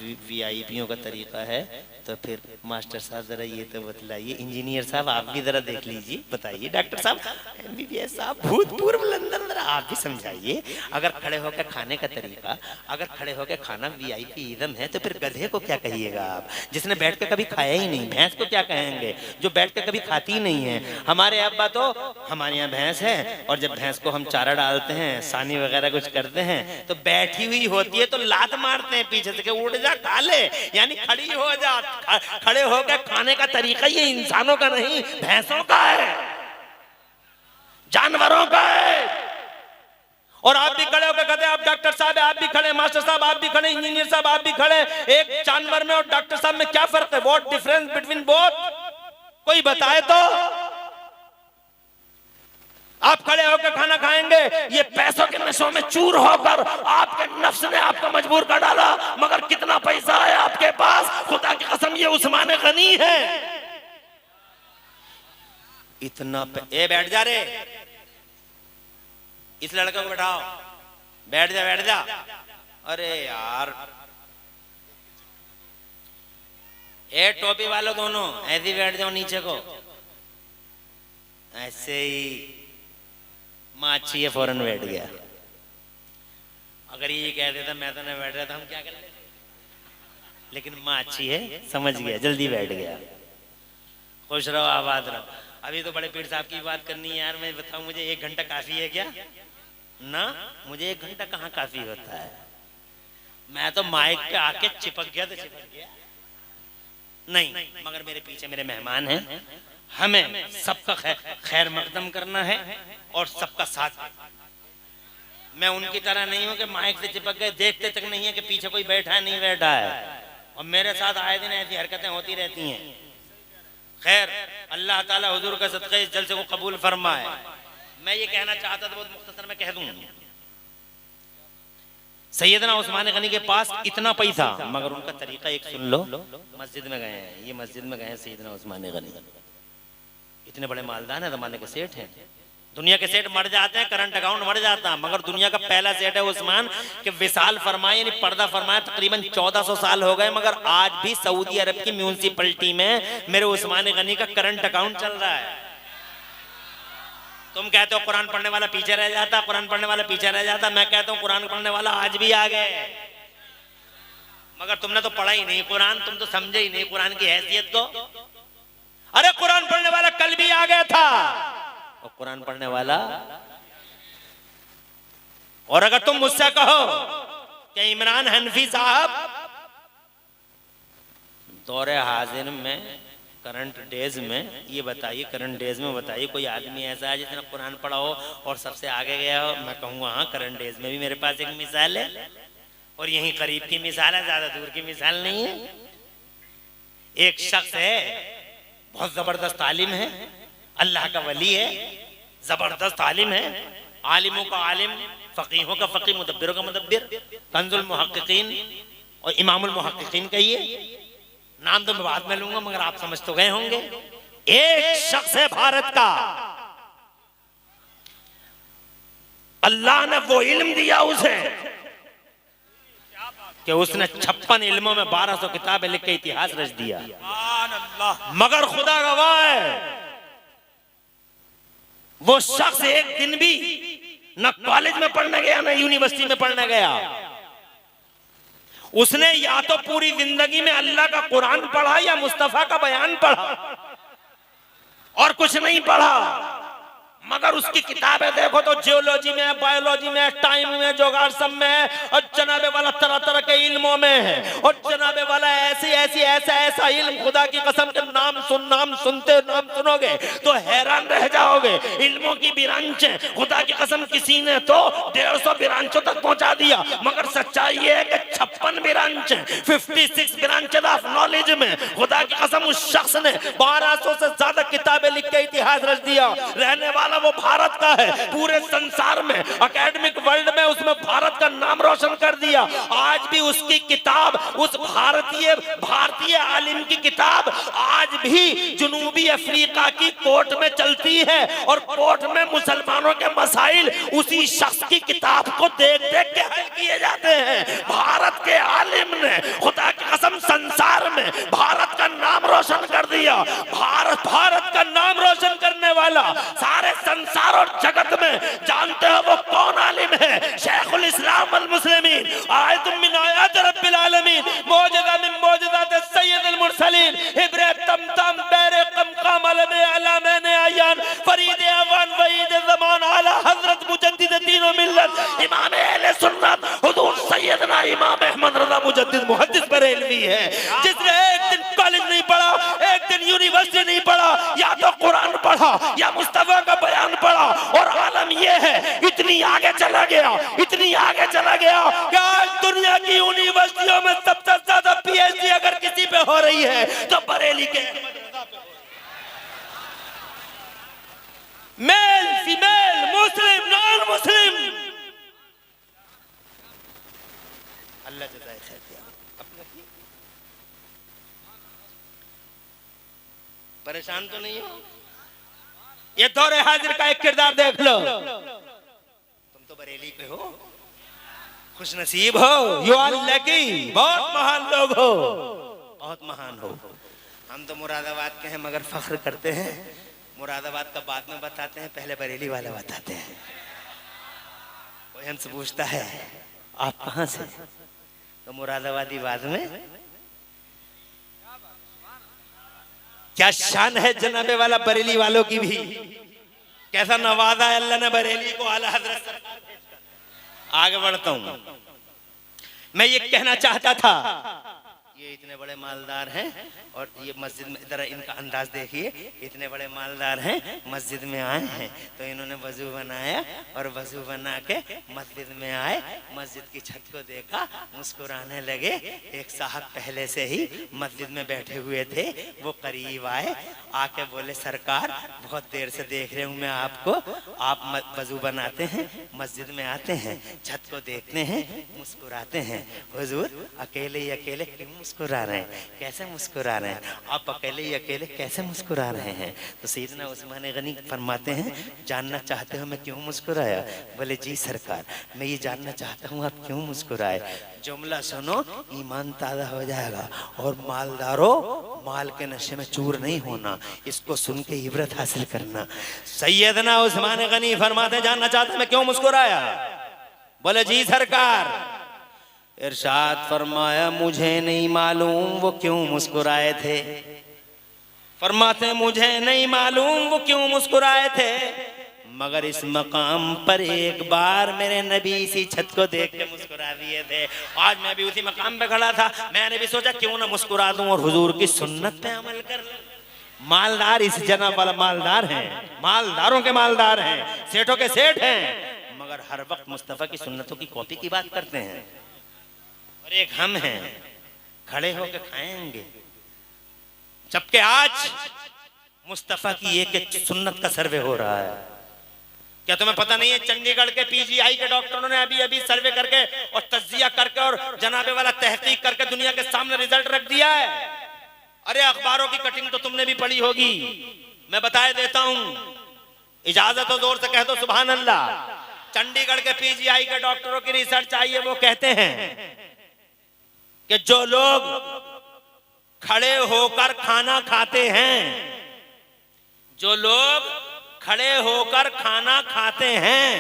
Speaker 4: वीआईपीओं का तरीका है, तो फिर मास्टर साहब जरा ये तो बतलाइए। इंजीनियर साहब आप भी जरा देख लीजिए, बताइए। डॉक्टर साहब, एमबीबीएस साहब, भूतपूर्व लंदन, जरा आप भी समझाइए। अगर खड़े होकर खाने का तरीका, अगर खड़े होकर खाना वीआईपी इज़म है, तो फिर गधे को क्या कहिएगा आप, जिसने बैठ कर कभी खाया ही नहीं? भैंस को क्या कहेंगे, जो बैठ कर कभी खाती ही नहीं है? हमारे अब्बा तो, हमारे यहाँ भैंस है, और जब भैंस को हम चारा डालते हैं, सानी वगैरह कुछ करते हैं, तो बैठी हुई होती है तो लात मारते हैं पीछे से कि उठ जा खा ले, यानी खड़ी हो जा। खड़े होकर खाने का तरीका ये इंसानों का नहीं, भैंसों का है, जानवरों का है। और आप भी खड़े होकर कहते हैं, आप डॉक्टर साहब आप भी खड़े, मास्टर साहब आप भी खड़े, इंजीनियर साहब आप भी खड़े। एक जानवर में और डॉक्टर साहब में क्या फर्क है? What difference between both? कोई बताए तो। आप खड़े होकर खाना खाएंगे, ये पैसों के नशों में चूर होकर आपके नफ्स ने आपको मजबूर कर डाला। मगर कितना पैसा है आपके पास, खुदा की कसम ये उस्मान गनी है। इतना ए बैठ जा रे, इस लड़के को बैठाओ, बैठ जा बैठ जा। अरे यार, ए टोपी वालों दोनों ऐसे बैठ जाओ नीचे को, ऐसे ही। माछी है, फौरन बैठ गया। अगर ये कह देता मैं तो नहीं बैठ रहा था, हम क्या कर लेते? लेकिन माछी है, समझ गया, जल्दी बैठ गया। खुश रहो, आबाद रहो। अभी तो बड़े पीर साहब की बात करनी है यार। मैं बताऊं, मुझे 1 घंटा काफी है क्या? ना, मुझे 1 घंटा कहाँ काफी होता है। मैं तो माइक पे आके चिपक गया तो चिपक गया नहीं। मगर मेरे पीछे मेरे मेहमान हैं, हमें सबका खैर मकदम करना है और सबका साथ। मैं उनकी तरह नहीं हूं कि माइक से चिपक गए, देखते तक नहीं है कि पीछे कोई बैठा है नहीं बैठा है। और मेरे साथ आए दिन ऐसी हरकतें होती रहती हैं।
Speaker 1: खैर, अल्लाह ताला हुजूर का सदक़े इस जलसे को कबूल फरमाए। मैं ये कहना चाहता था, बहुत मुख्तसर में कह दूं, सैयदना उस्मान गनी के पास इतना पैसा, मगर उनका तरीका एक सुन लो। मस्जिद में गए हैं, ये मस्जिद में गए हैं सैयदना उस्मान गनी, इतने बड़े मालदार हैं, जमाने के सेठ हैं। दुनिया के सेठ मर जाते हैं, करंट अकाउंट मर जाता है, मगर दुनिया का पहला सेठ है उस्मान के विशाल फरमाए यानी पर्दा फरमाए तकरीबन 1400 साल हो गए, मगर आज भी सऊदी अरब की म्यूनिसिपैलिटी में मेरे उस्मान गनी का करंट अकाउंट चल रहा है। तुम कहते हो कुरान पढ़ने वाला पीछे रह जाता, कुरान पढ़ने वाला पीछे रह जाता, मैं कहता हूँ कुरान पढ़ने वाला आज भी आ गए, मगर तुमने तो पढ़ा ही नहीं कुरान, तुम तो समझे ही नहीं कुरान की हैसियत को। अरे कुरान पढ़ने वाला कल भी आ गया था, और कुरान पढ़ने वाला, और अगर तुम मुझसे कहो कि इमरान हनफी साहब दौरे हाजिर में करंट डेज में, ये बताइए करंट डेज में बताइए कोई आदमी ऐसा है जिसने कुरान पढ़ा हो और सबसे आगे गया हो? मैं कहूँगा हाँ, करंट डेज में भी मेरे पास एक मिसाल है, और यहीं करीब की मिसाल है, ज्यादा दूर की मिसाल नहीं है। एक शख्स है, बहुत जबरदस्त आलिम है, अल्लाह का वली है, जबरदस्त आलिम है, आलिमों का आलिम, फकीहों का फकीह, मुदब्बिरों का मुदब्बिर, कंजुल मुहक्किकीन और इमामुल मुहक्किकीन कहिए, नाम तो मैं बाद में लूंगा मगर आप समझ तो गए होंगे। एक शख्स है भारत का, अल्लाह ने वो इल्म दिया उसे कि उसने 56 इल्मों में 1200 किताबें लिख के इतिहास रच दिया, मगर खुदा गवाह है वो शख्स एक दिन भी न कॉलेज में पढ़ने गया न यूनिवर्सिटी में पढ़ने गया। उसने या तो पूरी जिंदगी में अल्लाह का कुरान पढ़ा या मुस्तफा का बयान पढ़ा, और कुछ नहीं पढ़ा। मगर उसकी किताबें देखो तो जियोलॉजी में, बायोलॉजी में, टाइम में, जोगाड़ में, और जनाबे वाला तरह तरह के इल्मों में है, और जनाबे वाला ऐसी ऐसी ऐसा ऐसा इल्म, खुदा की कसम के नाम सुनोगे तो हैरान रह जाओगे। इल्मों की ब्रांच है, खुदा की कसम किसी ने तो 150 ब्रांचों तक पहुंचा दिया, मगर सच्चाई ये है कि 56 ब्रांच है, 56 ब्रांच ऑफ नॉलेज में खुदा की कसम उस शख्स ने 1200 से ज्यादा किताबें लिख के इतिहास रच दिया। रहने वाला वो भारत का है, पूरे संसार में एकेडमिक वर्ल्ड में उसमें भारत का नाम रोशन कर दिया। आज भी उसकी किताब, उस भारतीय आलिम की किताब आज भी जुनूबी अफ्रीका की कोर्ट में चलती है, और कोर्ट में मुसलमानों के मसाइल उसी शख्स की किताब को देख देख के हल किए जाते हैं। भारत के आलिम ने खुदा की कसम संसार में भारत का नाम रोशन कर दिया। भारत का नाम रोशन करने वाला सारे संसार और जगत में जानते हो वो कौन आलिम है? शेखुल इस्लाम वल मुस्लिमीन, आयतुम मिन आयात रब्बिल आलमीन, मौजज़ा मिन मौजज़ात सय्यदुल मुरसलीन, इब्रे तमतम बैरे कमकम अलमे अलामैन अयान, फरीद अवान वईद ज़मान आला हज़रत मुजद्दिद दीन व मिल्लत, इमाम अहले सुन्नत हुजूर सैयदना इमाम अहमद रज़ा मुजद्दिद मुहद्दिस बरेलवी है, जिसने एक दिन कॉलेज नहीं पढ़ा, एक दिन यूनिवर्सिटी नहीं पढ़ा, या तो कुरान पढ़ा या मुस्तफा का बयान पढ़ा, और आलम यह है इतनी आगे चला गया, इतनी आगे चला गया कि आज दुनिया की यूनिवर्सिटियों में सबसे ज्यादा पीएचडी अगर किसी पे हो रही है तो बरेली के मेल, फीमेल, मुस्लिम, नॉन मुस्लिम, अल्लाह जज़ाए खैर दिया। परेशान तो नहीं हो? ये दौरे हाजिर का एक किरदार देख लो। तुम तो बरेली पे हो, खुश नसीब हो, यू आर लकी, बहुत महान लोग हो, बहुत महान हो। हम तो मुरादाबाद के हैं मगर फख्र करते हैं। मुरादाबाद का बाद में बताते हैं, पहले बरेली वाला बताते हैं। कोई हमसे पूछता है आप कहां से, तो मुरादाबादी बाद में। क्या शान है जनाबे वाला बरेली वालों की भी, कैसा नवाजा है अल्लाह ने बरेली को आला हज़रत सरकार भेजकर। आगे बढ़ता हूं, मैं ये कहना चाहता था ये इतने बड़े मालदार हैं और ये मस्जिद में, इधर इनका अंदाज देखिए, इतने बड़े मालदार हैं, मस्जिद में आए हैं तो इन्होंने वजू बनाया और वजू बना के मस्जिद में आए, मस्जिद की छत को देखा, मुस्कुराने लगे। एक साहब पहले से ही मस्जिद में बैठे हुए थे, वो करीब आए, आके बोले सरकार बहुत देर से देख रहे हूँ मैं आपको, आप वजू बनाते हैं, मस्जिद में आते हैं, छत को देखते हैं, मुस्कुराते हैं, हुजूर अकेले ही अकेले क्यों मुस्कुरा रहे हैं, कैसे मुस्कुरा रहे हैं, आप अकेले ही अकेले कैसे मुस्कुरा रहे हैं? तो सैयदना उस्मान गनी फरमाते हैं जानना चाहते हो मैं क्यों मुस्कुराया? बोले जी सरकार मैं ये जानना चाहता हूँ आप क्यों मुस्कुराए। जुमला सुनो ईमान ताज़ा हो जाएगा और मालदारों माल के नशे में चूर नहीं होना, इसको सुन के इबरत हासिल करना। सैयदना उस्मान गनी फरमाते जानना चाहते मैं क्यों मुस्कुराया? बोले जी सरकार। इरशाद फरमाया मुझे नहीं मालूम वो क्यों मुस्कुराए थे। फरमाते मुझे नहीं मालूम वो क्यों मुस्कुराए थे, मगर इस मकाम पर एक बार मेरे नबी इसी छत को देख के मुस्कुरा दिए थे। आज मैं भी उसी मकाम पे खड़ा था, मैंने भी सोचा क्यों ना मुस्कुरा दूं और हुजूर की सुन्नत पे अमल कर लूं। मालदार इस जनाब वाला मालदार हैं, मालदारों के मालदार हैं, सेठों के सेठ हैं, मगर हर वक्त मुस्तफा की सुन्नतों की कॉपी की बात करते हैं। और एक हम हैं खड़े होकर खाएंगे, जबकि आज मुस्तफा की एक एक सुन्नत का सर्वे हो रहा है। क्या तुम्हें पता नहीं है चंडीगढ़ के पीजीआई के डॉक्टरों ने अभी अभी सर्वे करके और तज्जिया करके और जनाबे वाला तहकीक करके दुनिया के सामने रिजल्ट रख दिया है। अरे अखबारों की कटिंग तो तुमने भी पढ़ी होगी, मैं बताए देता हूं, इजाजत हो जोर से कह दो सुभान अल्लाह। चंडीगढ़ के पीजीआई के डॉक्टरों की रिसर्च आई है, वो कहते हैं कि जो लोग खड़े होकर खाना खाते हैं, जो लोग खड़े होकर खाना खाते हैं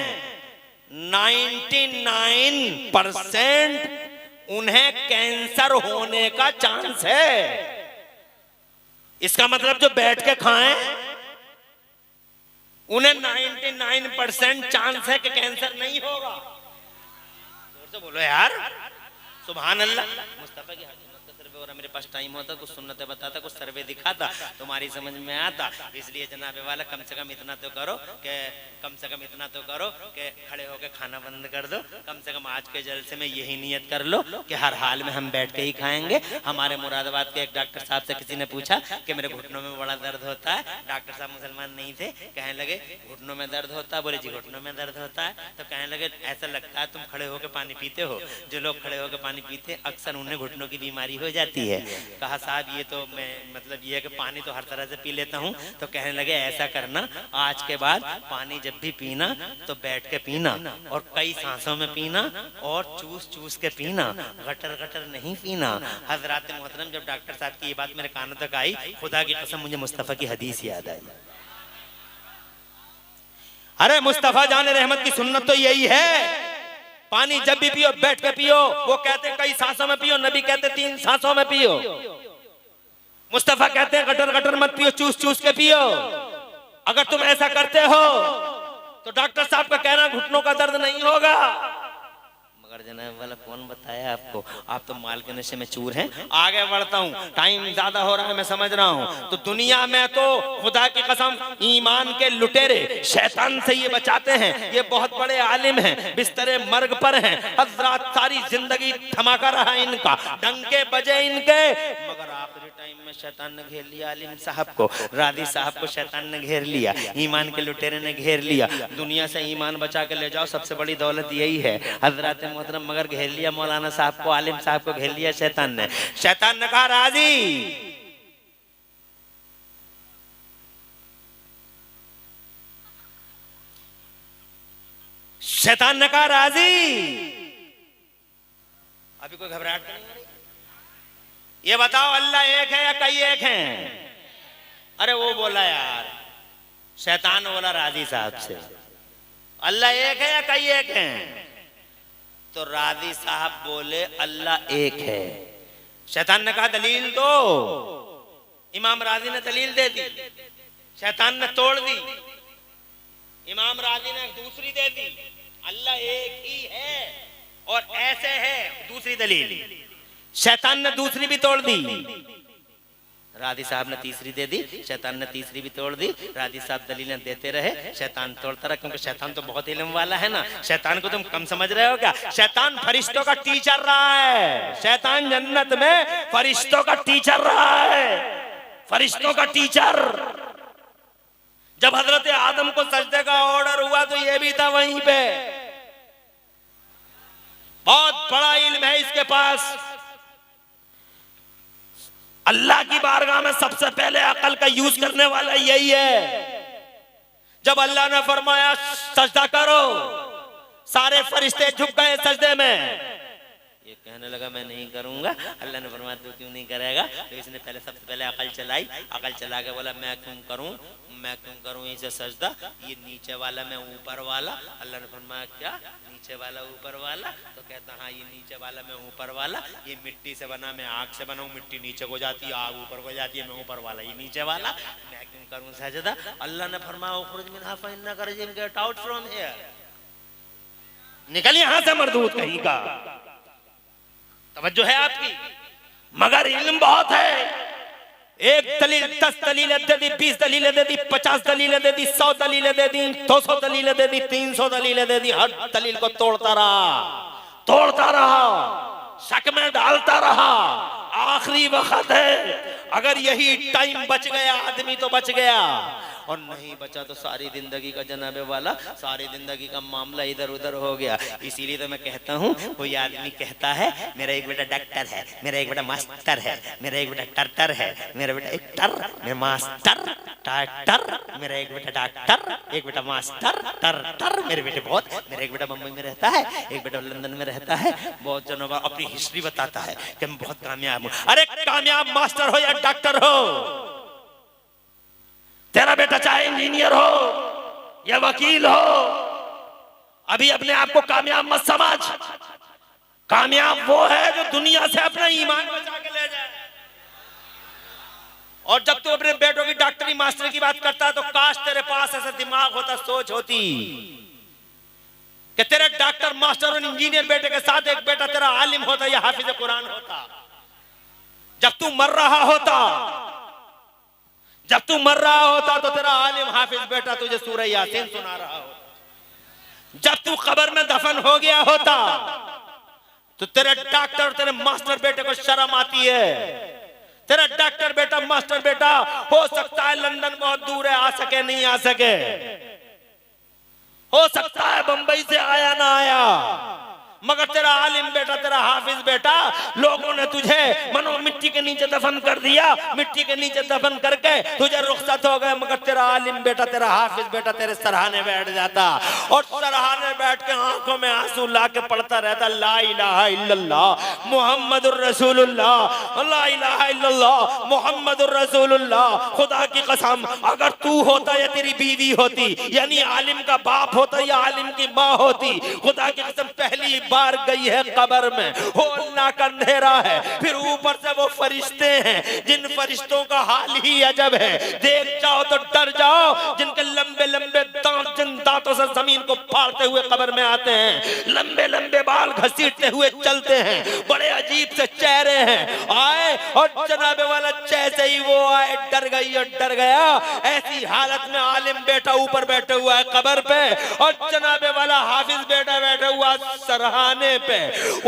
Speaker 1: 99% उन्हें कैंसर होने का चांस है। इसका मतलब जो बैठ के खाएं उन्हें 99% चांस है कि कैंसर नहीं होगा। जोर से बोलो यार सुभान अल्लाह। मुस्तफा की सुन्नत का सर्वे हो रहा, मेरे पास टाइम होता कुछ सुन्नतें बताता, कुछ सर्वे दिखाता, तुम्हारी समझ में आता। इसलिए जनाबे वाला कम से कम इतना तो करो कि खड़े होकर खाना बंद कर दो। कम से कम आज के जलसे में यही नियत कर लो कि हर हाल में हम बैठ के ही खाएंगे। हमारे मुरादाबाद के एक डॉक्टर साहब से किसी ने पूछा कि मेरे घुटनों में बड़ा दर्द होता है। डॉक्टर साहब मुसलमान नहीं थे, कहने लगे घुटनों में दर्द होता है? बोले जी घुटनों में दर्द होता है। तो कहने लगे ऐसा लगता है तुम खड़े होकर पानी पीते हो, जो लोग खड़े होकर पानी पीते अक्सर उन्हें घुटनों की बीमारी हो जाती है। कहा साहब ये तो मैं मतलब ये है कि पानी तो हर तरह से पी लेता हूँ। तो कहने लगे ऐसा करना, आज के बाद पानी जब भी पीना तो बैठ के पीना और कई सांसों में पीना और चूस चूस के पीना, गटर गटर नहीं पीना। हजरात मोहतरम जब डॉक्टर साहब की ये बात मेरे कानों तक आई, खुदा की कसम मुझे मुस्तफा की हदीस याद आई। अरे मुस्तफा जाने रहमत की सुन्नत तो यही है, पानी जब भी पियो बैठ के पियो। वो कहते कई सांसों में पियो, नबी कहते 3 सांसों में पियो। मुस्तफा कहते हैं गटर गटर मत पियो, चूस चूस के पियो। अगर तुम ऐसा करते हो तो डॉक्टर साहब का कहना घुटनों का दर्द नहीं होगा। मगर जनाब वाला कौन बताया आपको, आप तो माल के नशे में चूर हैं। आगे बढ़ता हूँ, टाइम ज्यादा हो रहा है मैं समझ रहा हूँ। तो दुनिया में तो खुदा की कसम ईमान के लुटेरे शैतान से ये बचाते हैं, ये बहुत बड़े आलिम हैं, बिस्तरे मर्ग पर हैं। हजरात सारी जिंदगी धमाका रहा इनका, डंके बजे इनके, मगर आखिरी टाइम में शैतान ने घेर लिया आलिम साहब को, रादी साहब को शैतान ने घेर लिया, ईमान के लुटेरे ने घेर लिया। दुनिया से ईमान बचा के ले जाओ, सबसे बड़ी दौलत यही है हजरात मोहतरम। मगर घेर लिया मौलाना साहब को, आलिम साहब को घेर लिया शैतान ने। शैतान ने कहा राजी, शैतान ने कहा राजी। अभी कोई घबराहट नहीं हो रही? ये बताओ अल्लाह एक है या कई एक हैं? अरे वो बोला यार, शैतान बोला राजी साहब से अल्लाह एक है या कई एक हैं? तो राजी साहब बोले अल्लाह एक है। शैतान ने कहा दलील दो। इमाम राजी ने दलील दे दी, शैतान ने तोड़ दी। इमाम राजी ने दूसरी दे दी, अल्लाह एक ही है और ऐसे है, दूसरी दलील।
Speaker 4: शैतान ने दूसरी भी तोड़ दी, राधी साहब ने तीसरी दे दी, शैतान ने तीसरी भी तोड़ दी, राधी साहब दलीलें देते रहे, शैतान तोड़ता रहा, क्योंकि शैतान तो बहुत इल्म वाला है ना। शैतान को तुम कम समझ रहे हो क्या? शैतान फरिश्तों का टीचर रहा है, शैतान जन्नत में फरिश्तों का टीचर रहा है, फरिश्तों का टीचर। जब हजरत आदम को सजदे का ऑर्डर हुआ तो ये भी था वहीं पे। बहुत बड़ा इल्म है इसके पास। अल्लाह की बारगाह में सबसे पहले अकल का यूज करने वाला यही है। जब अल्लाह ने फरमाया सजदा करो, सारे फरिश्ते झुक गए सजदे में। ये कहने लगा मैं नहीं करूंगा। अल्लाह ने फरमाया तू क्यों नहीं करेगा? तो इसने पहले सबसे पहले अकल चलाई, अकल चला के बोला मैं क्यों करूं, मैं क्यों करूं इसे सजदा, ये नीचे वाला मैं ऊपर वाला। अल्लाह ने फरमाया क्या नीचे वाला ऊपर वाला? तो कहता हाँ ये नीचे वाला मैं ऊपर वाला, ये मिट्टी से बना मैं आग से बना हूं, मिट्टी नीचे को जाती है आग ऊपर को जाती है, मैं ऊपर वाला ये नीचे वाला, मैं क्यों करूं सजदा? अल्लाह ने फरमाया उखरुज मिनहा फइन्नका रजीम, गेट आउट फ्रॉम हियर, निकल यहां से मरदूद कहीं का। तवज्जो है आपकी, मगर इल्म बहुत है। एक दलील 10 दलीलें दे दी, 20 दलीलें दे दी, 50 दलीलें दे दी, 100 दलीलें दे दी, 200 दलीलें दे दी, 300 दलीलें दे दी, हर दलील को तोड़ता रहा, शक में डालता रहा। आखिरी वक्त है, अगर यही टाइम बच गया आदमी तो बच गया, और नहीं बचा तो सारी जिंदगी का जनाबे वाला, सारी जिंदगी का मामला इधर उधर हो गया। इसीलिए तो मैं कहता हूँ, कोई आदमी कहता है मेरा एक बेटा डॉक्टर है, मेरा एक बेटा मास्टर है, मेरा एक बेटा टर्टर है, मेरा बेटा एक टर, मेरा मास्टर टाटर, मेरा एक बेटा डॉक्टर, एक बेटा मास्टर टर्टर, मेरे बेटे बहुत, मेरा एक बेटा मुंबई में रहता है, एक बेटा लंदन में रहता है, बहुत जनों अपनी हिस्ट्री बताता है कि मैं बहुत कामयाब हूँ। अरे कामयाब मास्टर हो या डॉक्टर हो, तेरा बेटा चाहे इंजीनियर हो या वकील हो, अभी अपने आप को कामयाब मत समझ। कामयाब वो है जो दुनिया से अपना ईमान बचा के ले जाए। और जब तू अपने बेटों की डॉक्टरी मास्टरी की बात करता है तो काश तेरे पास ऐसा दिमाग होता, सोच होती कि तेरे डॉक्टर मास्टर और इंजीनियर बेटे के साथ एक बेटा तेरा आलिम होता या हाफिज कुरान होता। जब तू मर रहा होता तो तेरा आलिम हाफिज बेटा तुझे सूरह यासीन सुना रहा होता। जब तू कब्र में दफन हो गया होता तो तेरे डॉक्टर तेरे मास्टर बेटे को शर्म आती है। तेरा डॉक्टर बेटा मास्टर बेटा हो सकता है लंदन बहुत दूर है, आ सके नहीं आ सके, हो सकता है बंबई से आया ना आया, मगर तेरा आलिम बेटा तेरा हाफिज बेटा, लोगों ने तुझे मनो मिट्टी के नीचे दफन कर दिया, मिट्टी के नीचे दफन करके तुझे रुखसत हो गए, मगर तेरा आलिम बेटा तेरा हाफिज बेटा तेरे सराहने बैठ जाता और सराहने बैठ के आंखों में आंसू ला के पढ़ता रहता ला इलाहा इल्लल्लाह मुहम्मदुर रसूलुल्लाह, ला इलाहा इल्लल्लाह मुहम्मदुर रसूलुल्लाह। खुदा की कसम अगर तू होता या तेरी बीवी होती, यानी आलिम का बाप होता या आलिम की माँ होती, खुदा की कसम पहली बार गई है कब्र में, हो अल्लाह का अंधेरा है, फिर ऊपर से वो फरिश्ते हैं जिन फरिश्तों का हाल ही अजब है, देख जाओ तो डर जाओ, जिनके लंबे लंबे दांत जिन दांतों से जमीन को फाड़ते हुए कब्र में आते हैं, लंबे लंबे बाल घसीटते हुए चलते हैं, बड़े अजीब से चेहरे हैं। आए और जनाबे वाला जैसे ही वो आए डर गई और डर गया। ऐसी हालत में आलिम बेटा ऊपर बैठा हुआ है कब्र पे और जनाबे वाला हाफिज बेटा बैठा हुआ सराहने पे।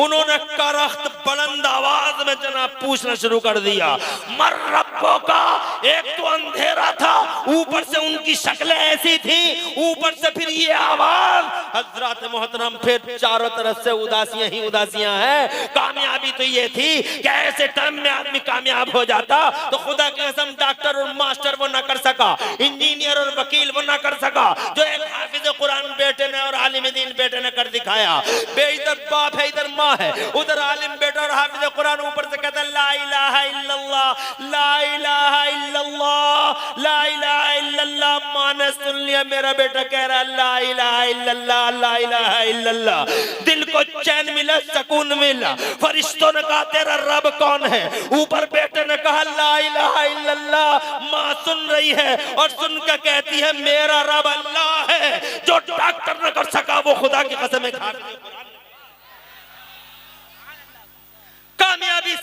Speaker 4: उन्होंने करख्त बुलंद आवाज में जनाब पूछना शुरू कर दिया, मर रब्बों का। एक तो अंधेरा था, ऊपर से उनकी शक्लें ऐसी थी, ऊपर से फिर ये आवाज। हजरत मोहतरम फिर चारों तरफ से उदासियां ही उदासियां हैं। कामयाबी तो ये थी कि ऐसे टाइम में आदमी कामयाब हो जाता तो खुदा की कसम डॉक्टर और मास्टर वो ना कर सका, इंजीनियर और वकील वो ना कर सका जो एक हाफिज कुरान बेटे ने और आलिम दीन बेटे ने कर दिखाया। इधर बाप है इधर माँ है, उधर आलिम बेटा और हाफिज कुरान, ऊपर से कहता ला इलाहा इल्लल्लाह, ला इलाहा इल्लल्लाह, ला इलाहा इल्लल्लाह। माँ ने सुन लिया, मेरा बेटा कह रहा ला इलाहा इल्लल्लाह, ला इलाहा इल्लल्लाह। दिल को चैन मिला, सुकून मिला। फरिश्तों ने कहा तेरा रब कौन है? ऊपर बेटे ने कहा ला इलाहा इल्लल्लाह। माँ सुन रही है और सुन के कहती है मेरा रब अल्लाह है, जो डॉक्टर न कर सका वो खुदा की कसम खा। कामयाबी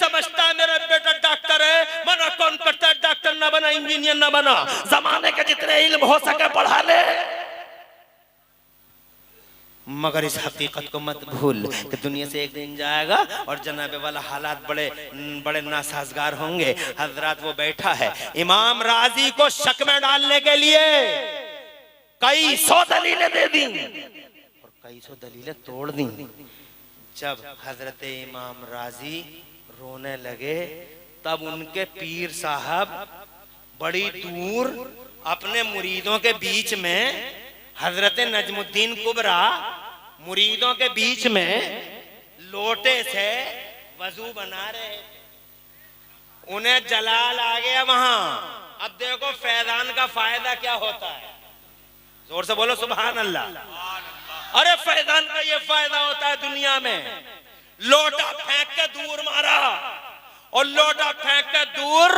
Speaker 4: इंजीनियर न बना, जमाने के जितने इल्म हो सके पढ़ा ले, मगर इस हकीकत को मत भूल कि दुनिया से एक दिन जाएगा और जनाबे वाला हालात बड़े बड़े नासाजगार होंगे। हजरत वो बैठा है, इमाम राजी को शक में डालने के लिए कई सौ दलीलें दे दी और कई सौ दलीलें तोड़ दी। जब हजरत इमाम राजी रोने लगे तब उनके पीर साहब बड़ी दूर अपने मुरीदों के बीच में, हजरत नजमुद्दीन कुबरा मुरीदों के बीच में लोटे से वजू बना रहे, उन्हें जलाल आ गया वहां। अब देखो फैजान का फायदा क्या होता है, जोर से बोलो सुभान अल्लाह। अरे फैजान का ये फायदा होता है दुनिया में, लोटा फेंक के दूर मारा, और लोटा फेंक के दूर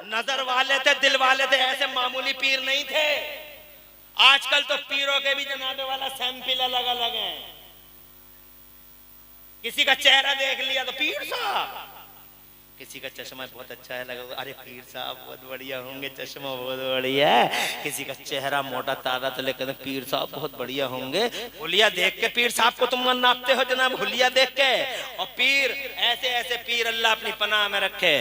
Speaker 4: नजर वाले थे, दिल वाले थे, ऐसे मामूली पीर नहीं थे। आजकल तो पीरों के भी जनाबे वाला सैंपल अलग अलग है, किसी का चेहरा देख लिया तो पीर साहब, किसी का चश्मा बहुत अच्छा है लगा, अरे पीर साहब बहुत बढ़िया होंगे, चश्मा बहुत बढ़िया है। किसी का चेहरा मोटा ताजा तो लेकर पीर साहब बहुत बढ़िया होंगे। हुलिया देख के पीर साहब को तुम नापते हो जनाब, हुलिया देख के। और पीर ऐसे ऐसे पीर अल्लाह अपनी पनाह में रखे।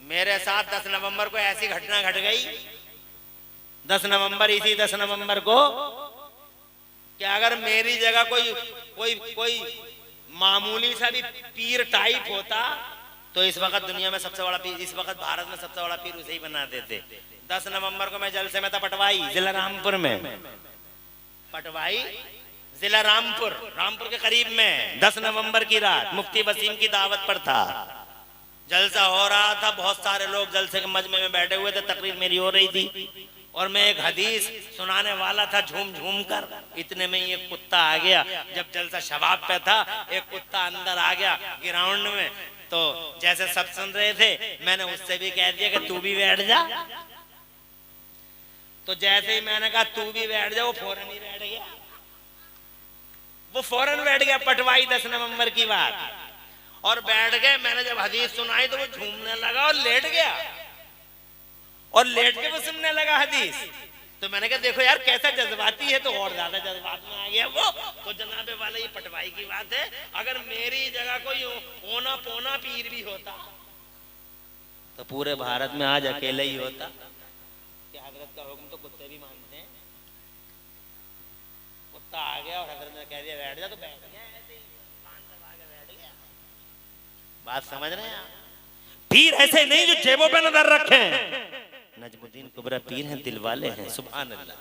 Speaker 4: मेरे साथ 10 नवंबर को ऐसी घटना घट गई, 10 नवंबर, इसी 10 नवंबर को, कि अगर मेरी जगह कोई मामूली सा भी पीर टाइप होता तो इस वक्त दुनिया में सबसे बड़ा पीर, इस वक्त भारत में सबसे बड़ा पीर उसे ही बना देते। 10 नवंबर को मैं जलसे में था पटवाई, जिला रामपुर में, पटवाई जिला रामपुर के करीब में। 10 नवंबर की रात मुफ्ती वसीम की दावत पर था, जलसा हो रहा था, बहुत सारे लोग जलसे के मजमे में बैठे हुए थे, तकरीर मेरी हो रही थी और मैं एक हदीस सुनाने वाला था झूम झूम कर। इतने में एक कुत्ता आ गया, जब जलसा शबाब पे था, एक कुत्ता अंदर आ गया ग्राउंड में, तो जैसे सब सुन रहे थे मैंने उससे भी कह दिया कि तू भी बैठ जा। तो जैसे ही मैंने कहा तू भी बैठ जा, वो फौरन ही बैठ गया, वो फौरन बैठ गया। पटवाई 10 नवंबर की बात, और बैठ गए। मैंने जब हदीस सुनाई तो वो झूमने लगा और लेट गया, और लेट के वो सुनने लगा हदीस। तो मैंने कहा देखो यार कैसा जज्बाती है, तो और ज्यादा जज्बात में आ गया वो। तो जनाबे वाले ये पटवाई की बात है, अगर मेरी जगह कोई ओना पोना पीर भी होता तो पूरे भारत में आज अकेले ही होता। कि हजरत का हुक्म तो कुत्ते भी मानते हैं। कुत्ता आ गया और हजरत ने कह दिया बैठ जा, तो बैठ गया, ऐसे ही कान दबा के बैठ गया। बात समझ रहे हैं आप? पीर ऐसे नहीं जो जेबों पे नजर रखें। नजमुद्दीन कुबरा पीर हैं, दिल वाले हैं, सुभान अल्लाह।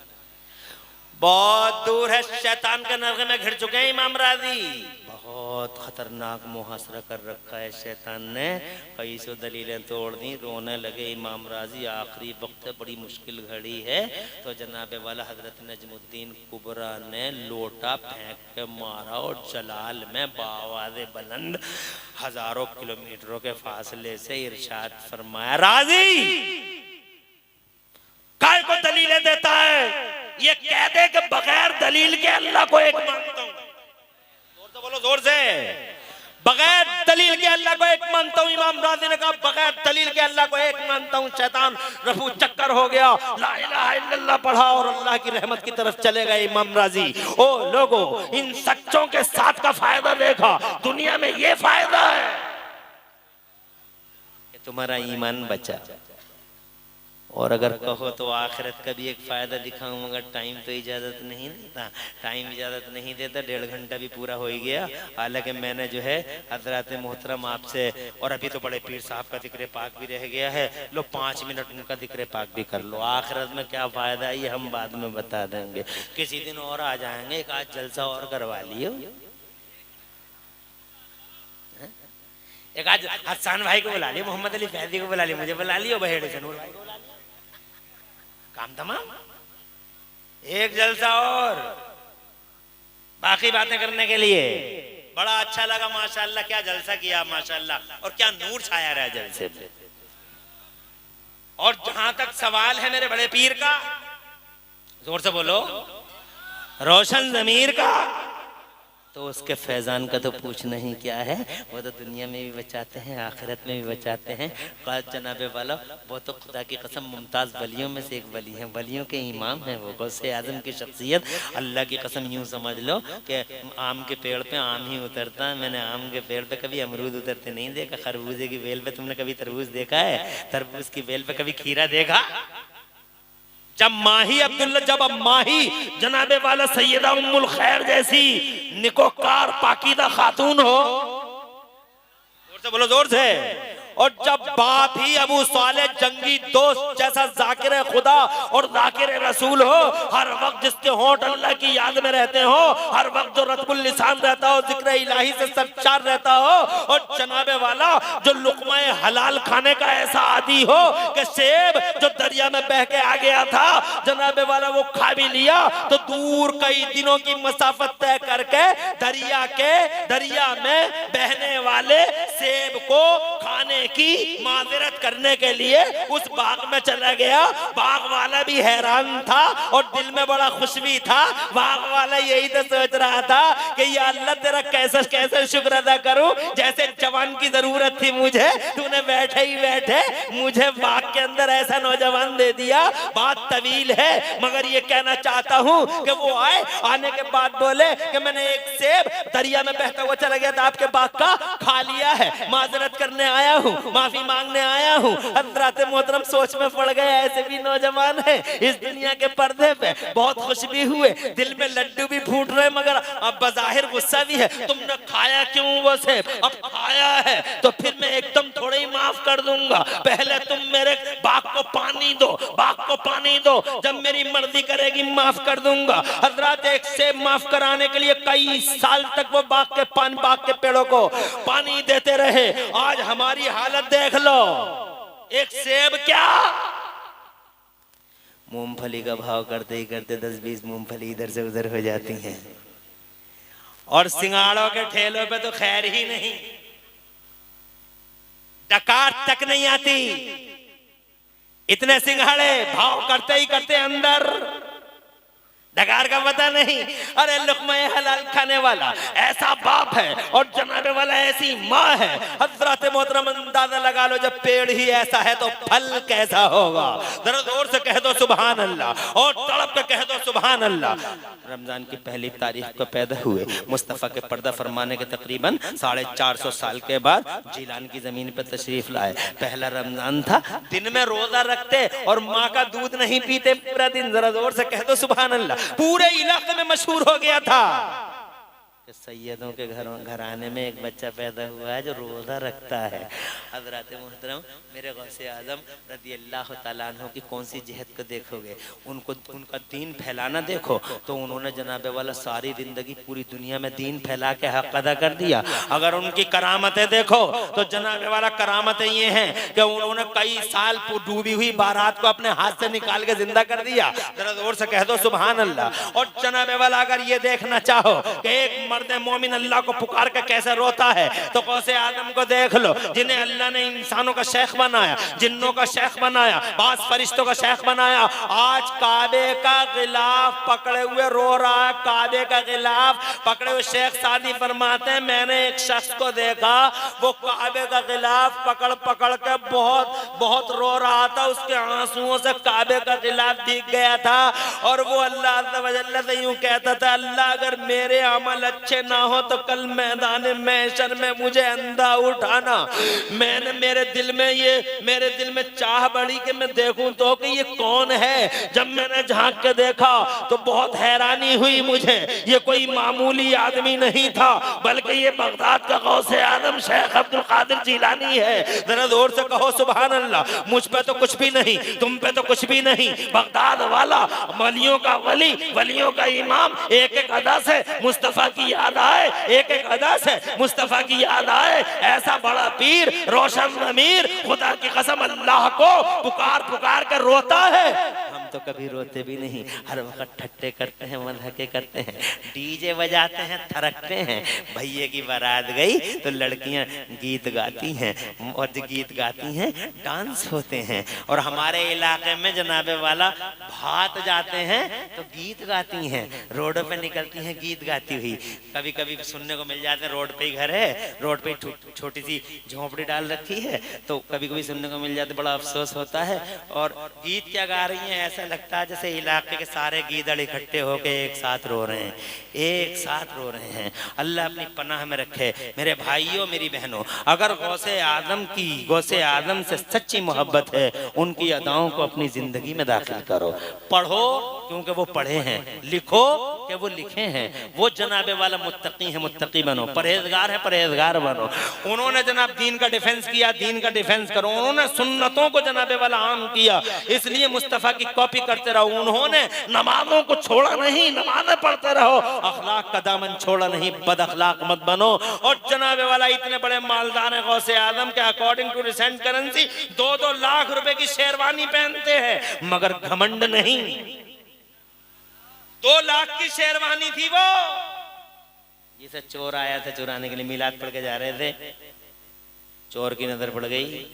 Speaker 4: बहुत दूर है, शैतान के नरगे में घिर चुके हैं इमाम राजी। बहुत खतरनाक मुहासरा कर रखा है शैतान ने, कई सौ दलीलें तोड़ दी, रोने लगे इमाम राजी। आखिरी वक्त बड़ी मुश्किल घड़ी है, तो जनाबे वाला हजरत नजमुद्दीन कुबरा ने लोटा फेंक के मारा और जलाल में बावाज़े बुलंद हजारों किलोमीटरों के फासले से इरशाद फरमाया, राजी काय को दलीलें देता है, ये कह दे कि बगैर दलील के अल्लाह को एक मानता हूं। जोर से बोलो, जोर से। बगैर दलील के अल्लाह को एक मानता हूं। इमाम राजी ने कहा बगैर दलील के अल्लाह को एक मानता हूं। शैतान रफू चक्कर हो गया, ला इलाहा इल्लल्लाह पढ़ा और अल्लाह की रहमत की तरफ चले गए इमाम राजी। ओ लोगों, इन सच्चों के साथ का फायदा देखा, दुनिया में ये फायदा है कि तुम्हारा ईमान बचा, और अगर कहो तो आखिरत का भी एक फायदा दिखाऊं, मगर टाइम तो इजाजत नहीं देता। टाइम इजाजत नहीं देता, 1.5 घंटा भी पूरा हो ही गया। हालांकि मैंने जो है हजरत मोहतरम आपसे, और अभी तो बड़े पीर साहब का जिक्र पाक भी रह गया है, लो 5 मिनट उनका जिक्र पाक भी कर लो। आखिरत में क्या फायदा है ये हम बाद में बता देंगे, किसी दिन और आ जाएंगे, एक आज जलसा और करवा लियो। एक आज हसन भाई को बुला लियो, मोहम्मद अली फैजी को बुला लियो, मुझे बुला लियो, बहेड़े से नूर भाई को बुला लियो, काम तमाम। एक जलसा और बाकी बातें करने के लिए। बड़ा अच्छा लगा माशाल्लाह, क्या जलसा किया माशाल्लाह, और क्या नूर छाया रहा जलसे पे। और जहां तक सवाल है मेरे बड़े पीर का, जोर से बोलो, रोशन जमीर का,
Speaker 1: तो उसके फैजान का तो पूछना ही क्या है। वो तो दुनिया में भी बचाते हैं, आखिरत में भी बचाते हैं। क़ाद जनाबे वाला, वो तो खुदा की कसम मुमताज़ वलियों में से एक वली हैं, वलियों के इमाम हैं। वो गौसे आज़म की शख्सियत, अल्लाह की कसम यूँ समझ लो कि आम के पेड़ पे आम ही उतरता है। मैंने आम के पेड़ पे कभी अमरूद उतरते नहीं देखा। खरबूजे की बेल पे तुमने कभी तरबूज देखा है? तरबूज की बेल पे कभी खीरा देखा? जब माही अब्दुल्ला, जब अब माही जनाबे वाला सैयदा उम्मुल खैर जैसी निकोकार पाकीदा खातून हो, जोर से बोलो, जोर से। और जब बाप ही अबू साले जंगी दोस्त जैसा जाकिर खुदा और जाकिर रसूल हो, हर वक्त जिसके होंठ अल्लाह की याद में रहते हो, हर वक्त जो रतबुल लिसान रहता हो, जिक्र इलाही से सरचार रहता हो, और जनाबे वाला जो लुक़्मा-ए हलाल खाने का ऐसा आदी हो कि सेब जो दरिया में बह के आ गया था, जनाबे वाला वो खा भी लिया तो दूर कई दिनों की मसाफत तय करके दरिया में बहने वाले सेब को खाने की माजरत करने के लिए उस बाग में चला गया। बाग वाला भी हैरान था और दिल में बड़ा खुश भी था। बाग वाला यही तो सोच रहा था कि या अल्लाह तेरा कैसे कैसे शुक्र अदा करूं, जैसे जवान की जरूरत थी मुझे, तूने बैठे ही बैठे मुझे बाग के अंदर ऐसा नौजवान दे दिया। बात तवील है मगर ये कहना चाहता हूं कि वो आए, आने के बाद बोले कि मैंने एक सेब दरिया में बहता हुआ चला गया था, आपके बाग का खा लिया है, माजरत करने आया हूँ, माफी मांगने आया हूँ। हज़रात मोहतरम सोच में पड़ गए, ऐसे भी नौजवान है इस दुनिया के पर्दे पे, बहुत खुश भी हुए, दिल में लड्डू भी फूट रहे, मगर अब बज़ाहिर गुस्सा भी है। तुमने खाया क्यों वो सेब? अब खाया है तो फिर मैं एकदम थोड़ा ही माफ कर दूंगा, पहले तुम मेरे बाग को पानी दो, बाग को पानी दो, जब मेरी मर्जी करेगी माफ कर दूंगा। हज़रात एक सेब माफ कराने के लिए कई साल तक वो बाग के पेड़ों को पानी देते रहे। आज हमारी हालत देख लो, एक सेब क्या, मूंगफली का भाव करते ही करते 10-20 मूंगफली इधर से उधर हो जाती हैं, और सिंगाड़ों के ठेलों पे तो खैर ही नहीं, डकार तक नहीं आती। इतने सिंगाड़े भाव करते ही करते अंदर डकार का पता नहीं। अरे लुक़्मा-ए हलाल खाने वाला ऐसा बाप है और जनाबे वाला ऐसी माँ है। हज़रत मोहतरम अंदाजा लगा लो, जब पेड़ ही ऐसा है तो फल कैसा होगा। जरा जोर से कह दो सुभान अल्लाह, और तड़प के कह दो सुभान अल्लाह। रमजान की पहली तारीख को पैदा हुए, मुस्तफ़ा के पर्दा फरमाने के तकरीबन 450 साल के बाद जिलान की जमीन पर तशरीफ लाए। पहला रमजान था, दिन में रोजा रखते और माँ का दूध नहीं पीते पूरा दिन। जरा जोर से कह दो सुभान अल्लाह। पूरे इलाके में मशहूर हो गया था कि सैयदों के घराने में एक बच्चा पैदा हुआ है जो रोजा रखता है। हज़रत मोहतरम मेरे गौसे आज़म रज़ी अल्लाह तआला अन्हु की कौन सी जिहद को देखोगे, उनको उनका दीन फैलाना देखो तो उन्होंने जनाबे वाला सारी जिंदगी पूरी दुनिया में दीन फैला के हक अदा कर दिया। अगर उनकी करामतें देखो तो जनाबे वाला करामतें ये हैं कि उन्होंने कई साल डूबी हुई बारात को अपने हाथ से निकाल के जिंदा कर दिया। जरा जोर से कह दो सुभान अल्लाह। और जनाबे वाला अगर ये देखना चाहो कि एक मर्द मोमिन अल्लाह को पुकार के कैसे रोता है तो गौसे आज़म को देख लो, जिन्हें अल्लाह ने इंसानों का शेख बनाया, जिन्नों का शेख बनाया, बास फरिश्तों का शेख बनाया। आज काबे का गिलाफ पकड़े हुए रो रहा है, काबे का गिलाफ पकड़े हुए। शेख सादी फरमाते हैं मैंने एक शख्स को देखा, वो काबे का गिलाफ पकड़ पकड़ के बहुत रो रहा था, उसके आंसुओं से काबे का गिलाफ दिख गया था। और वो अल्लाह अज़्ज़ा व जल्ल से यूं कहता था, अल्लाह अगर मेरे अमल अच्छे ना हो तो कल मैदान महशर में मुझे अंधा उठाना। मैंने मेरे दिल में चाह बढ़ी कि मैं देखूं तो कि ये कौन है। जब मैंने झांक के देखा तो बहुत हैरानी हुई मुझे, ये कोई मामूली आदमी नहीं था बल्कि ये बगदाद का गौसे आज़म शेख अब्दुल कादिर जिलानी है। जरा जोर से कहो सुभान अल्लाह। मुझ पे तो कुछ भी नहीं, तुम पे तो कुछ भी नहीं, बगदाद वाला वलियों का वली, वलियों का इमाम। एक एक अदा से मुस्तफा की याद आए, एक एक अदा से मुस्तफा की याद आए। ऐसा बड़ा पीर रोशन अमीर खुदा की कसम अल्लाह को पुकार पुकार कर रोता है। हम तो कभी रोते भी नहीं, हर वक्त ठट्टे करते हैं, मजाके करते हैं, डीजे बजाते हैं, थरकते हैं। भैया की बारात गई तो लड़कियां गीत गाती हैं, और गीत गाती हैं, डांस होते हैं। और हमारे इलाके में जनाबे वाला भात जाते हैं तो गीत गाती हैं, रोडों पे निकलती हैं गीत गाती हुई। कभी कभी सुनने को मिल जाते हैं, रोड पे ही घर है, रोड पे छोटी सी झोंपड़ी डाल रखी है, तो कभी कभी सुनने को मिल जाते, बड़ा अफसोस होता है। और गीत क्या गा रही हैं, ऐसा लगता है जैसे इलाके के सारे गीदड़ इकट्ठे होके एक साथ रो रहे हैं, एक साथ रो रहे हैं। अल्लाह अपनी पनाह में रखे। मेरे भाइयों, मेरी बहनों, अगर गौसे आदम से सच्ची मोहब्बत है, उनकी अदाओं को अपनी जिंदगी में दाखिल करो। पढ़ो क्योंकि वो पढ़े हैं, लिखो कि वो लिखे हैं। वो जनाबे वाला मुत्तकी है, मुत्तकी बनो, परहेजगार है, परहेजगार बनो। उन्होंने जनाब दीन का डिफेंस किया, दीन का डिफेंस करो। उन्होंने सुन्नतों को जनाबे वाला आम किया, इसलिए मुस्तफा की कॉपी करते रहो। उन्होंने नमाजों को छोड़ा नहीं, नमाजें पढ़ते रहो। अखलाक का दामन छोड़ा नहीं, बद अखलाक मत बनो। और जनाबे वाला इतने बड़े मालदार है गौसे आदम के, according to recent currency 2-2 lakh रुपए की शेरवानी पहनते हैं, मगर घमंड नहीं। 2 लाख की शेरवानी थी वो, जिसे चोर आया था चुराने के लिए, मिलाद पढ़ के जा रहे थे, चोर की नजर पड़ गई,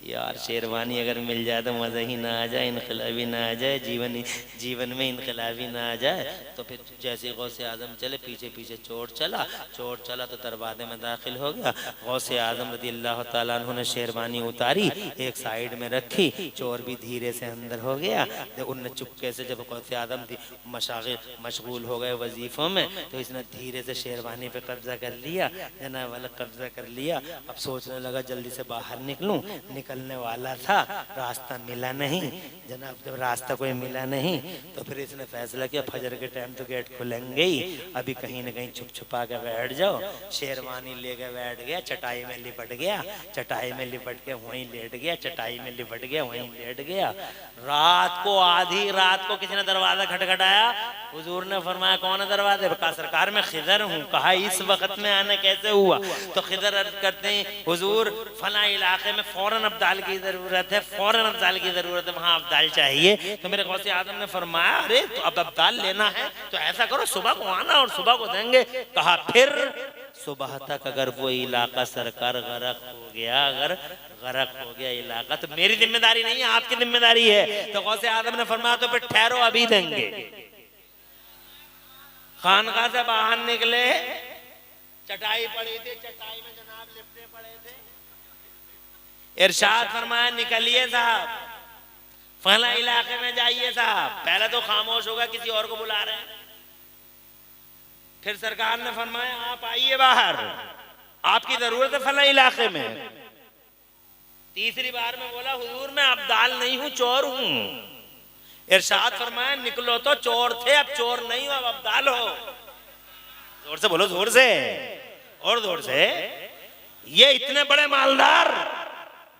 Speaker 1: यार शेरवानी अगर मिल जाए तो मजा ही ना आ जाए, इनकलाबी ना आ जाए, जीवन में इनकलाबी ना आ जाए। तो फिर जैसे गौसे आजम चले, पीछे पीछे चोर चला तो दरवाजे में दाखिल हो गया। गौसे आजम रज़ी अल्लाह ताला अन्हु ने शेरवानी उतारी, एक साइड में रखी, चोर भी धीरे से अंदर हो गया। जब उनने चुपके से, जब गौसे आजम मशगूल हो गए वजीफों में, तो इसने धीरे से शेरवानी पे कब्जा कर लिया, जनाब वाला कब्जा कर लिया। अब सोचने लगा जल्दी से बाहर निकलने वाला था, रास्ता मिला नहीं। जनाब जब रास्ता कोई मिला नहीं तो फिर इसने फैसला किया फजर के टाइम तो गेट खुलेंगे ही, अभी कहीं न कहीं छुप छुपा के बैठ जाओ। शेरवानी लेके बैठ गया, चटाई में लिपट गया, चटाई में लिपट के वहीं लेट गया, चटाई में लिपट गया, वहीं लेट गया। रात को, आधी रात को किसी ने दरवाजा खटखटाया, हुजूर ने फरमाया कौन है दरवाजे पे? कहा सरकार मैं खिदर हूँ। कहा इस वक्त में आने कैसे हुआ? तो खिदर अर्ज करते हैं हुजूर फला इलाके में फौरन अब्दाल की जरूरत है, फौरन अब्दाल की जरूरत है, वहाँ अब्दाल चाहिए। तो मेरे गौसे आदम ने फरमाया अरे तो अब अब्दाल लेना है तो ऐसा करो सुबह को आना और सुबह को देंगे। कहा फिर सुबह तक अगर वो इलाका सरकार गरक हो गया, अगर गरक हो गया इलाका तो मेरी जिम्मेदारी नहीं है, आपकी जिम्मेदारी है। तो गौसे आदम ने फरमाया तो फिर ठहरो अभी देंगे। खानका से बाहर निकले, चटाई पड़ी थी, चटाई में जनाब लिपटे पड़े थे। इरशाद फरमाया निकलिए साहब, फला इलाके में जाइए साहब। पहले तो खामोश होगा, किसी और को बुला रहे हैं। फिर सरकार ने फरमाया आप आइए बाहर, आपकी जरूरत है फला इलाके में। तीसरी बार में बोला हुजूर मैं अब्दाल नहीं हूं, चोर हूं। इरशाद फरमाया निकलो, तो चोर थे अब चोर नहीं हो, अब अब्दाल हो। जोर से बोलो, जोर से और जोर से। ये इतने बड़े मालदार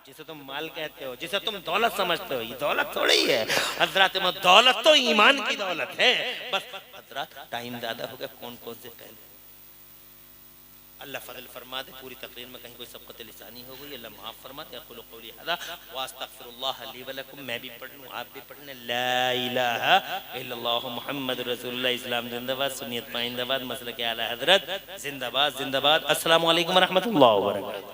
Speaker 1: जिसे तुम माल कहते हो, जिसे तुम दौलत समझते हो, ये दौलत थोड़ी है हजरत में, दौलत तो ईमान की दौलत है। बस हजरत टाइम ज्यादा हो गया, कौन से पहले अल्लाह फजल फरमा दे। पूरी तकरीर में कहीं कोई सबकत लिसानी हो गई, अल्लाह माफ फरमा दे। अक़ुलु क़ौली हज़ा व अस्तग़फ़िरुल्लाह ली व लकुम। मैं भी पढ़ लूं, आप भी पढ़ लें। ला इलाहा इल्लल्लाह मुहम्मद रसूलुल्लाह। इस्लाम जिंदाबाद, सुन्नियत पाइंदाबाद, मसलक आला हज़रत जिंदाबाद जिंदाबाद। अस्सलामु अलैकुम व रहमतुल्लाहि व बरकातहू।